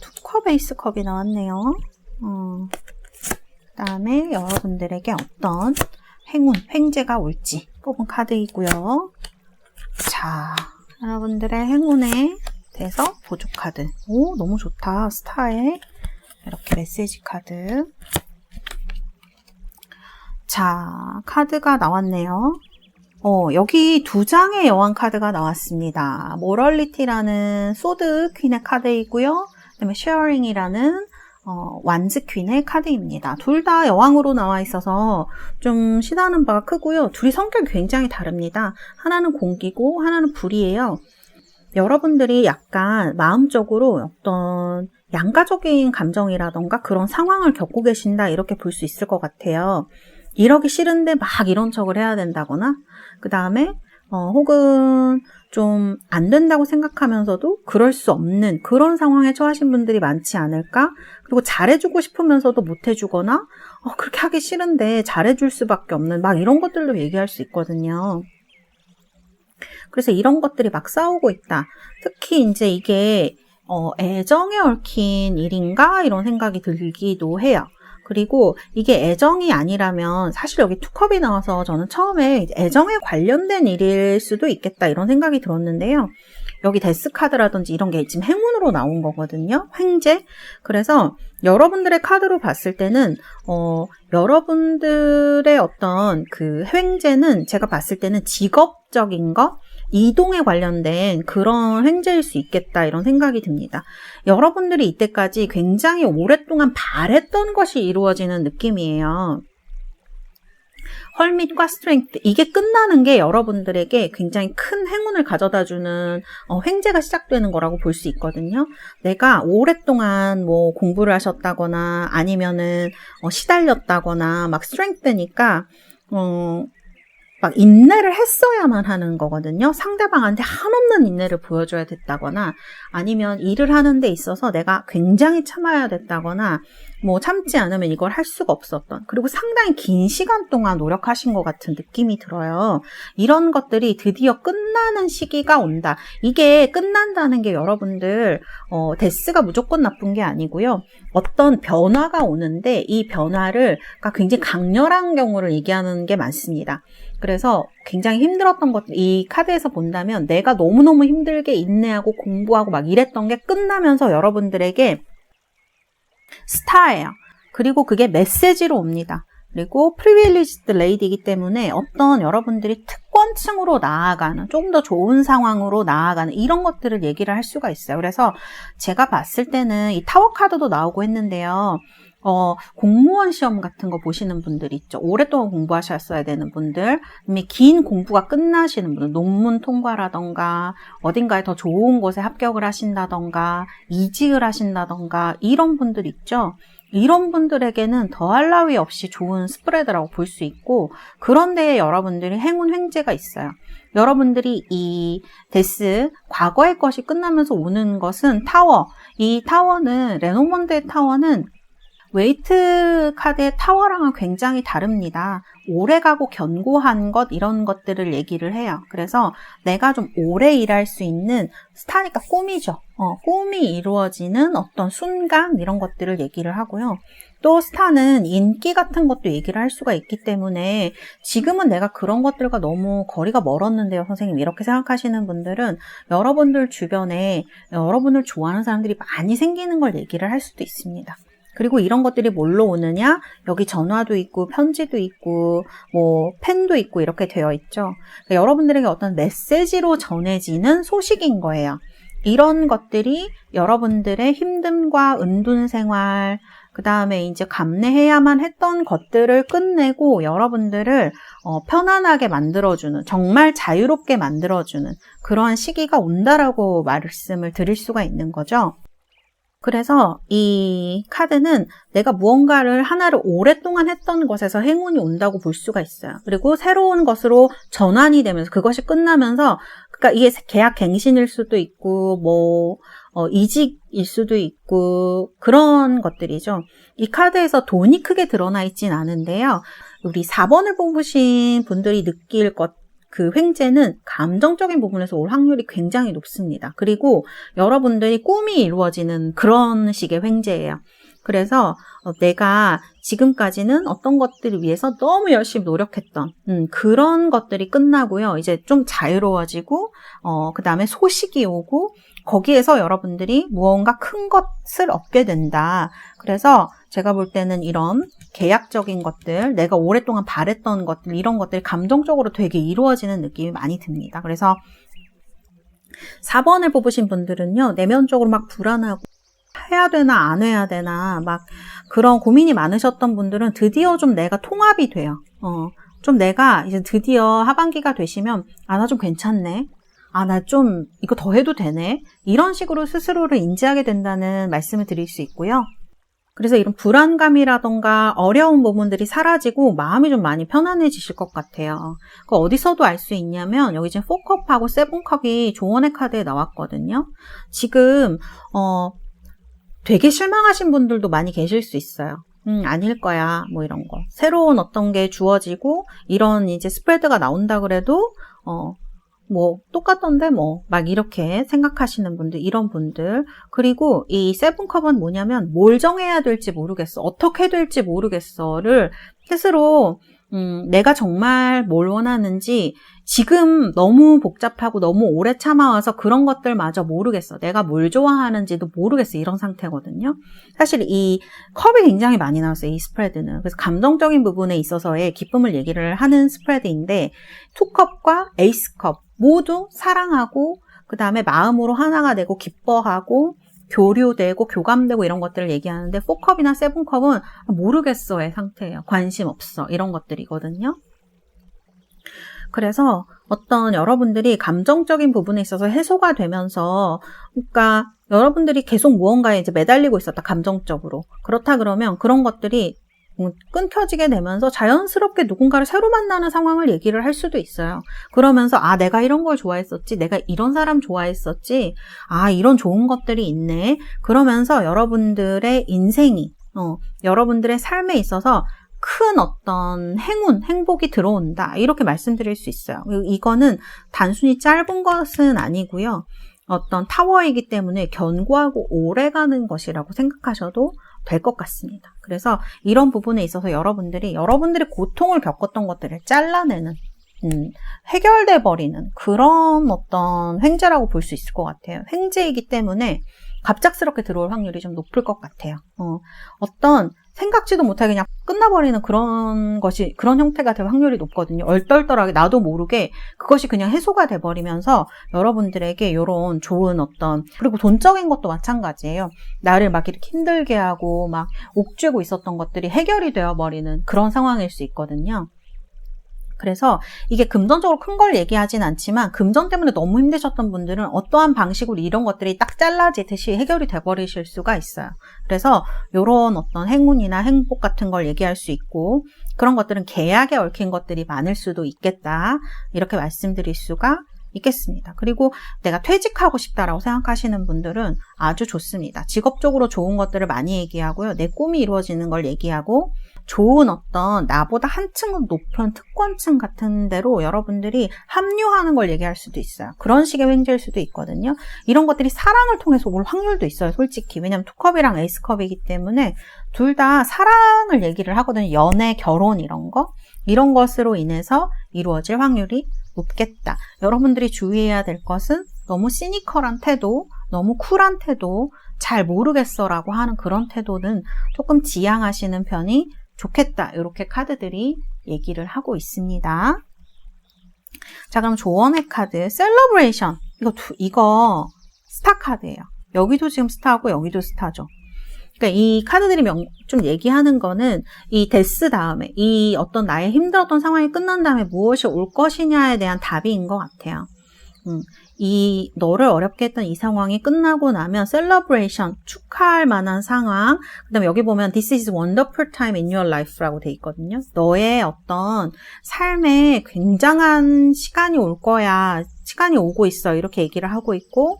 투컵 에이스 컵이 나왔네요. 그 다음에 여러분들에게 어떤 행운, 횡재가 올지 뽑은 카드이고요. 자, 여러분들의 행운에 대해서 보조 카드. 오, 너무 좋다. 스타의 이렇게 메시지 카드. 자, 카드가 나왔네요. 여기 2장의 여왕 카드가 나왔습니다. 모럴리티라는 소드 퀸의 카드이고요. 그다음에 쉐어링이라는 완즈 퀸의 카드입니다. 둘 다 여왕으로 나와 있어서 좀 시다는 바가 크고요. 둘이 성격이 굉장히 다릅니다. 하나는 공기고 하나는 불이에요. 여러분들이 약간 마음적으로 어떤 양가적인 감정이라던가 그런 상황을 겪고 계신다 이렇게 볼 수 있을 것 같아요. 이러기 싫은데 막 이런 척을 해야 된다거나 그 다음에 혹은 좀 안 된다고 생각하면서도 그럴 수 없는 그런 상황에 처하신 분들이 많지 않을까? 그리고 잘해주고 싶으면서도 못해주거나 그렇게 하기 싫은데 잘해줄 수밖에 없는 막 이런 것들도 얘기할 수 있거든요. 그래서 이런 것들이 막 싸우고 있다. 특히 이제 이게 애정에 얽힌 일인가? 이런 생각이 들기도 해요. 그리고 이게 애정이 아니라면 사실 여기 투컵이 나와서 저는 처음에 애정에 관련된 일일 수도 있겠다 이런 생각이 들었는데요. 여기 데스 카드라든지 이런 게 지금 행운으로 나온 거거든요. 횡재. 그래서 여러분들의 카드로 봤을 때는 여러분들의 어떤 그 횡재는 제가 봤을 때는 직업적인 것, 이동에 관련된 그런 횡재일 수 있겠다 이런 생각이 듭니다. 여러분들이 이때까지 굉장히 오랫동안 바랬던 것이 이루어지는 느낌이에요. 헐밋과 스트렝스, 이게 끝나는 게 여러분들에게 굉장히 큰 행운을 가져다주는 횡재가 시작되는 거라고 볼 수 있거든요. 내가 오랫동안 뭐 공부를 하셨다거나 아니면은 시달렸다거나 막 스트렝스니까 막 인내를 했어야만 하는 거거든요. 상대방한테 한없는 인내를 보여줘야 됐다거나 아니면 일을 하는 데 있어서 내가 굉장히 참아야 됐다거나 뭐 참지 않으면 이걸 할 수가 없었던, 그리고 상당히 긴 시간 동안 노력하신 것 같은 느낌이 들어요. 이런 것들이 드디어 끝나는 시기가 온다. 이게 끝난다는 게 여러분들 데스가 무조건 나쁜 게 아니고요. 어떤 변화가 오는데 이 변화를 굉장히 강렬한 경우를 얘기하는 게 많습니다. 그래서 굉장히 힘들었던 것들, 이 카드에서 본다면 내가 너무너무 힘들게 인내하고 공부하고 막 이랬던 게 끝나면서 여러분들에게 스타예요. 그리고 그게 메시지로 옵니다. 그리고 프리빌리지드 레이디이기 때문에 어떤 여러분들이 특권층으로 나아가는, 조금 더 좋은 상황으로 나아가는 이런 것들을 얘기를 할 수가 있어요. 그래서 제가 봤을 때는 이 타워 카드도 나오고 했는데요. 공무원 시험 같은 거 보시는 분들 있죠. 오랫동안 공부하셨어야 되는 분들, 이미 긴 공부가 끝나시는 분들, 논문 통과라던가 어딘가에 더 좋은 곳에 합격을 하신다던가 이직을 하신다던가 이런 분들 있죠. 이런 분들에게는 더할 나위 없이 좋은 스프레드라고 볼 수 있고, 그런 데에 여러분들이 행운 횡재가 있어요. 여러분들이 이 데스, 과거의 것이 끝나면서 오는 것은 타워, 이 타워는, 레노먼드의 타워는 웨이트 카드의 타워랑은 굉장히 다릅니다. 오래가고 견고한 것, 이런 것들을 얘기를 해요. 그래서 내가 좀 오래 일할 수 있는, 스타니까 꿈이죠. 꿈이 이루어지는 어떤 순간, 이런 것들을 얘기를 하고요. 또 스타는 인기 같은 것도 얘기를 할 수가 있기 때문에 지금은 내가 그런 것들과 너무 거리가 멀었는데요, 선생님, 이렇게 생각하시는 분들은 여러분들 주변에 여러분을 좋아하는 사람들이 많이 생기는 걸 얘기를 할 수도 있습니다. 그리고 이런 것들이 뭘로 오느냐? 여기 전화도 있고 편지도 있고 뭐 펜도 있고 이렇게 되어 있죠. 그러니까 여러분들에게 어떤 메시지로 전해지는 소식인 거예요. 이런 것들이 여러분들의 힘듦과 은둔 생활, 그 다음에 이제 감내해야만 했던 것들을 끝내고 여러분들을 편안하게 만들어주는, 정말 자유롭게 만들어주는 그러한 시기가 온다라고 말씀을 드릴 수가 있는 거죠. 그래서 이 카드는 내가 무언가를 하나를 오랫동안 했던 것에서 행운이 온다고 볼 수가 있어요. 그리고 새로운 것으로 전환이 되면서 그것이 끝나면서, 그러니까 이게 계약 갱신일 수도 있고 이직일 수도 있고 그런 것들이죠. 이 카드에서 돈이 크게 드러나 있진 않은데요. 우리 4번을 뽑으신 분들이 느낄 그 횡재는 감정적인 부분에서 올 확률이 굉장히 높습니다. 그리고 여러분들이 꿈이 이루어지는 그런 식의 횡재예요. 그래서 내가 지금까지는 어떤 것들을 위해서 너무 열심히 노력했던 그런 것들이 끝나고요. 이제 좀 자유로워지고 그 다음에 소식이 오고 거기에서 여러분들이 무언가 큰 것을 얻게 된다. 그래서 제가 볼 때는 이런 계약적인 것들, 내가 오랫동안 바랬던 것들, 이런 것들이 감정적으로 되게 이루어지는 느낌이 많이 듭니다. 그래서 4번을 뽑으신 분들은요, 내면적으로 막 불안하고 해야 되나 안 해야 되나 막 그런 고민이 많으셨던 분들은 드디어 좀 내가 통합이 돼요. 좀 내가 이제 드디어 하반기가 되시면 나 좀 괜찮네. 나 좀 이거 더 해도 되네. 이런 식으로 스스로를 인지하게 된다는 말씀을 드릴 수 있고요. 그래서 이런 불안감이라던가 어려운 부분들이 사라지고 마음이 좀 많이 편안해지실 것 같아요. 그 어디서도 알 수 있냐면 여기 지금 4컵하고 7컵이 조언의 카드에 나왔거든요. 지금 되게 실망하신 분들도 많이 계실 수 있어요. 아닐 거야 뭐 이런 거. 새로운 어떤 게 주어지고 이런 이제 스프레드가 나온다 그래도 뭐 똑같던데 뭐 막 이렇게 생각하시는 분들, 이런 분들. 그리고 이 7컵은 뭐냐면 뭘 정해야 될지 모르겠어, 어떻게 될지 모르겠어를 스스로 내가 정말 뭘 원하는지 지금 너무 복잡하고 너무 오래 참아와서 그런 것들마저 모르겠어, 내가 뭘 좋아하는지도 모르겠어, 이런 상태거든요. 사실 이 컵이 굉장히 많이 나왔어요, 이 스프레드는. 그래서 감정적인 부분에 있어서의 기쁨을 얘기를 하는 스프레드인데 2컵과 에이스컵 모두 사랑하고 그 다음에 마음으로 하나가 되고 기뻐하고 교류되고 교감되고 이런 것들을 얘기하는데 4컵이나 7컵은 모르겠어의 상태예요. 관심 없어, 이런 것들이거든요. 그래서 어떤 여러분들이 감정적인 부분에 있어서 해소가 되면서, 그러니까 여러분들이 계속 무언가에 이제 매달리고 있었다, 감정적으로. 그렇다 그러면 그런 것들이 끊겨지게 되면서 자연스럽게 누군가를 새로 만나는 상황을 얘기를 할 수도 있어요. 그러면서 내가 이런 걸 좋아했었지, 내가 이런 사람 좋아했었지, 이런 좋은 것들이 있네. 그러면서 여러분들의 인생이 여러분들의 삶에 있어서 큰 어떤 행복이 들어온다, 이렇게 말씀드릴 수 있어요. 이거는 단순히 짧은 것은 아니고요, 어떤 타워이기 때문에 견고하고 오래가는 것이라고 생각하셔도 될 것 같습니다. 그래서 이런 부분에 있어서 여러분들이 고통을 겪었던 것들을 잘라내는, 해결돼 버리는 그런 어떤 횡재라고 볼 수 있을 것 같아요. 횡재이기 때문에 갑작스럽게 들어올 확률이 좀 높을 것 같아요. 어떤 생각지도 못하게 그냥 끝나버리는 그런 형태가 될 확률이 높거든요. 얼떨떨하게 나도 모르게 그것이 그냥 해소가 돼버리면서 여러분들에게 이런 좋은 그리고 돈적인 것도 마찬가지예요. 나를 막 이렇게 힘들게 하고 막 옥죄고 있었던 것들이 해결이 되어버리는 그런 상황일 수 있거든요. 그래서 이게 금전적으로 큰 걸 얘기하진 않지만 금전 때문에 너무 힘드셨던 분들은 어떠한 방식으로 이런 것들이 딱 잘라지듯이 해결이 돼버리실 수가 있어요. 그래서 이런 어떤 행운이나 행복 같은 걸 얘기할 수 있고, 그런 것들은 계약에 얽힌 것들이 많을 수도 있겠다, 이렇게 말씀드릴 수가 있겠습니다. 그리고 내가 퇴직하고 싶다라고 생각하시는 분들은 아주 좋습니다. 직업적으로 좋은 것들을 많이 얘기하고요, 내 꿈이 이루어지는 걸 얘기하고, 좋은 어떤 나보다 한층 높은 특권층 같은 데로 여러분들이 합류하는 걸 얘기할 수도 있어요. 그런 식의 횡재일 수도 있거든요. 이런 것들이 사랑을 통해서 올 확률도 있어요, 솔직히. 왜냐면 2컵이랑 에이스컵이기 때문에 둘 다 사랑을 얘기를 하거든요. 연애, 결혼 이런 것으로 인해서 이루어질 확률이 높겠다. 여러분들이 주의해야 될 것은 너무 시니컬한 태도, 너무 쿨한 태도, 잘 모르겠어라고 하는 그런 태도는 조금 지양하시는 편이 좋겠다, 이렇게 카드들이 얘기를 하고 있습니다. 자, 그럼 조언의 카드 셀러브레이션, 이거 스타 카드예요. 여기도 지금 스타고 여기도 스타죠. 그러니까 이 카드들이 좀 얘기하는 거는 이 데스 다음에 이 어떤 나의 힘들었던 상황이 끝난 다음에 무엇이 올 것이냐에 대한 답인 것 같아요. 이 너를 어렵게 했던 이 상황이 끝나고 나면 셀러브레이션, 축하할 만한 상황, 그 다음에 여기 보면 This is wonderful time in your life라고 돼 있거든요. 너의 어떤 삶에 굉장한 시간이 올 거야, 시간이 오고 있어, 이렇게 얘기를 하고 있고,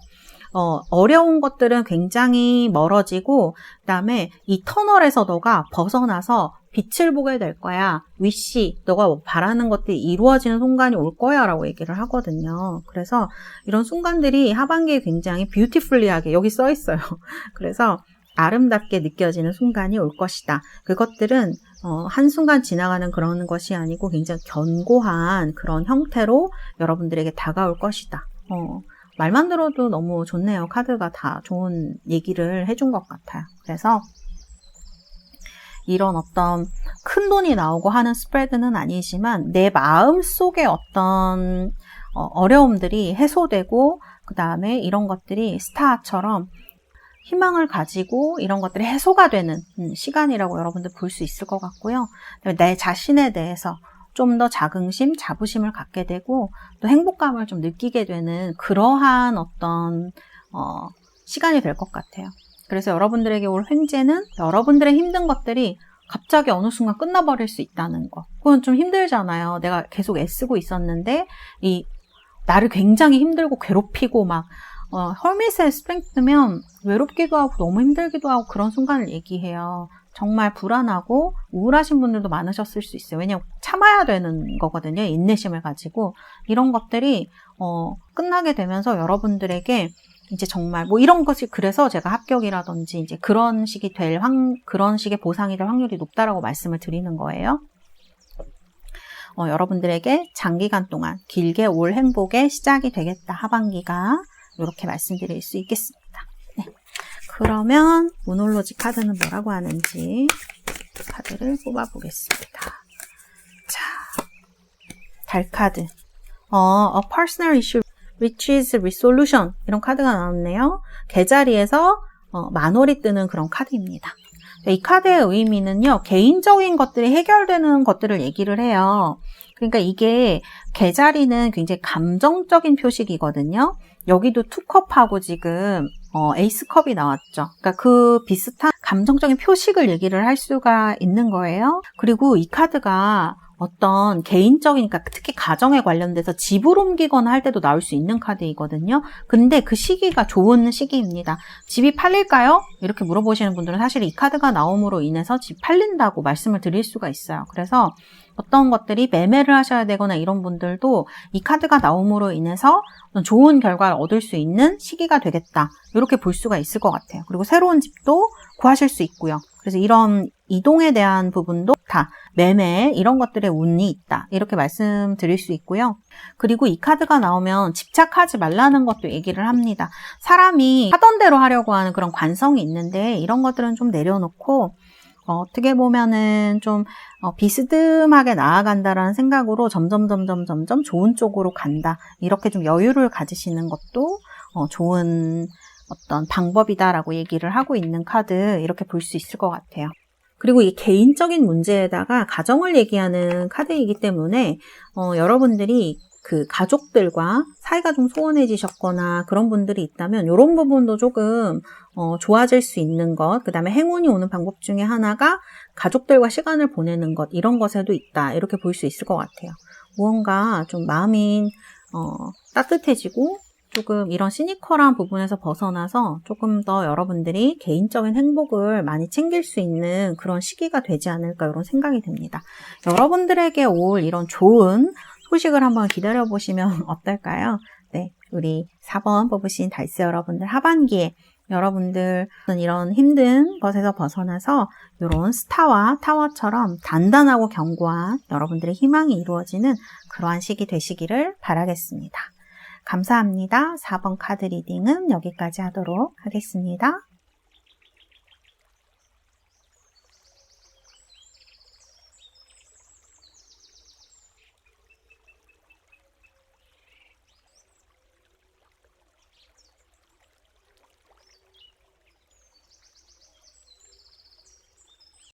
어려운 것들은 굉장히 멀어지고, 그 다음에 이 터널에서 너가 벗어나서 빛을 보게 될 거야. 위시, 너가 바라는 것들이 이루어지는 순간이 올 거야 라고 얘기를 하거든요. 그래서 이런 순간들이 하반기에 굉장히 뷰티풀리하게 여기 써 있어요. 그래서 아름답게 느껴지는 순간이 올 것이다. 그것들은 한순간 지나가는 그런 것이 아니고 굉장히 견고한 그런 형태로 여러분들에게 다가올 것이다. 말만 들어도 너무 좋네요. 카드가 다 좋은 얘기를 해준 것 같아요. 그래서 이런 어떤 큰 돈이 나오고 하는 스프레드는 아니지만 내 마음 속에 어떤 어려움들이 해소되고 그 다음에 이런 것들이 스타처럼 희망을 가지고 이런 것들이 해소가 되는 시간이라고 여러분들 볼 수 있을 것 같고요. 내 자신에 대해서 좀 더 자긍심, 자부심을 갖게 되고 또 행복감을 좀 느끼게 되는 그러한 어떤 시간이 될 것 같아요. 그래서 여러분들에게 올 횡재는 여러분들의 힘든 것들이 갑자기 어느 순간 끝나버릴 수 있다는 거. 그건 좀 힘들잖아요. 내가 계속 애쓰고 있었는데 나를 굉장히 힘들고 괴롭히고 막 헐밋의 스프링트면 외롭기도 하고 너무 힘들기도 하고 그런 순간을 얘기해요. 정말 불안하고 우울하신 분들도 많으셨을 수 있어요. 왜냐하면 참아야 되는 거거든요. 인내심을 가지고. 이런 것들이 끝나게 되면서 여러분들에게 이제 정말 이런 것이 그래서 제가 합격이라든지 이제 그런 식이 그런 식의 보상이 될 확률이 높다라고 말씀을 드리는 거예요. 여러분들에게 장기간 동안 길게 올 행복의 시작이 되겠다. 하반기가 이렇게 말씀드릴 수 있겠습니다. 네. 그러면 모놀로지 카드는 뭐라고 하는지 카드를 뽑아보겠습니다. 자, 달카드. A personal issue which is resolution 이런 카드가 나왔네요. 개자리에서 만월이 뜨는 그런 카드입니다. 이 카드의 의미는요, 개인적인 것들이 해결되는 것들을 얘기를 해요. 그러니까 이게 개자리는 굉장히 감정적인 표식이거든요. 여기도 투컵하고 지금 에이스컵이 나왔죠. 그러니까 그 비슷한 감정적인 표식을 얘기를 할 수가 있는 거예요. 그리고 이 카드가 어떤 개인적인, 그러니까 특히 가정에 관련돼서 집을 옮기거나 할 때도 나올 수 있는 카드이거든요. 근데 그 시기가 좋은 시기입니다. 집이 팔릴까요? 이렇게 물어보시는 분들은 사실 이 카드가 나옴으로 인해서 집 팔린다고 말씀을 드릴 수가 있어요. 그래서 어떤 것들이 매매를 하셔야 되거나 이런 분들도 이 카드가 나옴으로 인해서 좋은 결과를 얻을 수 있는 시기가 되겠다. 이렇게 볼 수가 있을 것 같아요. 그리고 새로운 집도 구하실 수 있고요. 그래서 이런 이동에 대한 부분도 다 매매 이런 것들의 운이 있다. 이렇게 말씀드릴 수 있고요. 그리고 이 카드가 나오면 집착하지 말라는 것도 얘기를 합니다. 사람이 하던 대로 하려고 하는 그런 관성이 있는데 이런 것들은 좀 내려놓고 어떻게 보면은 좀 비스듬하게 나아간다라는 생각으로 점점 좋은 쪽으로 간다. 이렇게 좀 여유를 가지시는 것도 좋은 어떤 방법이다라고 얘기를 하고 있는 카드 이렇게 볼 수 있을 것 같아요. 그리고 이 개인적인 문제에다가 가정을 얘기하는 카드이기 때문에 여러분들이 그 가족들과 사이가 좀 소원해지셨거나 그런 분들이 있다면 이런 부분도 조금 좋아질 수 있는 것, 그 다음에 행운이 오는 방법 중에 하나가 가족들과 시간을 보내는 것, 이런 것에도 있다. 이렇게 볼 수 있을 것 같아요. 무언가 좀 마음이 따뜻해지고 조금 이런 시니컬한 부분에서 벗어나서 조금 더 여러분들이 개인적인 행복을 많이 챙길 수 있는 그런 시기가 되지 않을까 이런 생각이 듭니다. 여러분들에게 올 이런 좋은 소식을 한번 기다려보시면 어떨까요? 네, 우리 4번 뽑으신 달스 여러분들 하반기에 여러분들 이런 힘든 것에서 벗어나서 이런 스타와 타워처럼 단단하고 견고한 여러분들의 희망이 이루어지는 그러한 시기 되시기를 바라겠습니다. 감사합니다. 4번 카드 리딩은 여기까지 하도록 하겠습니다.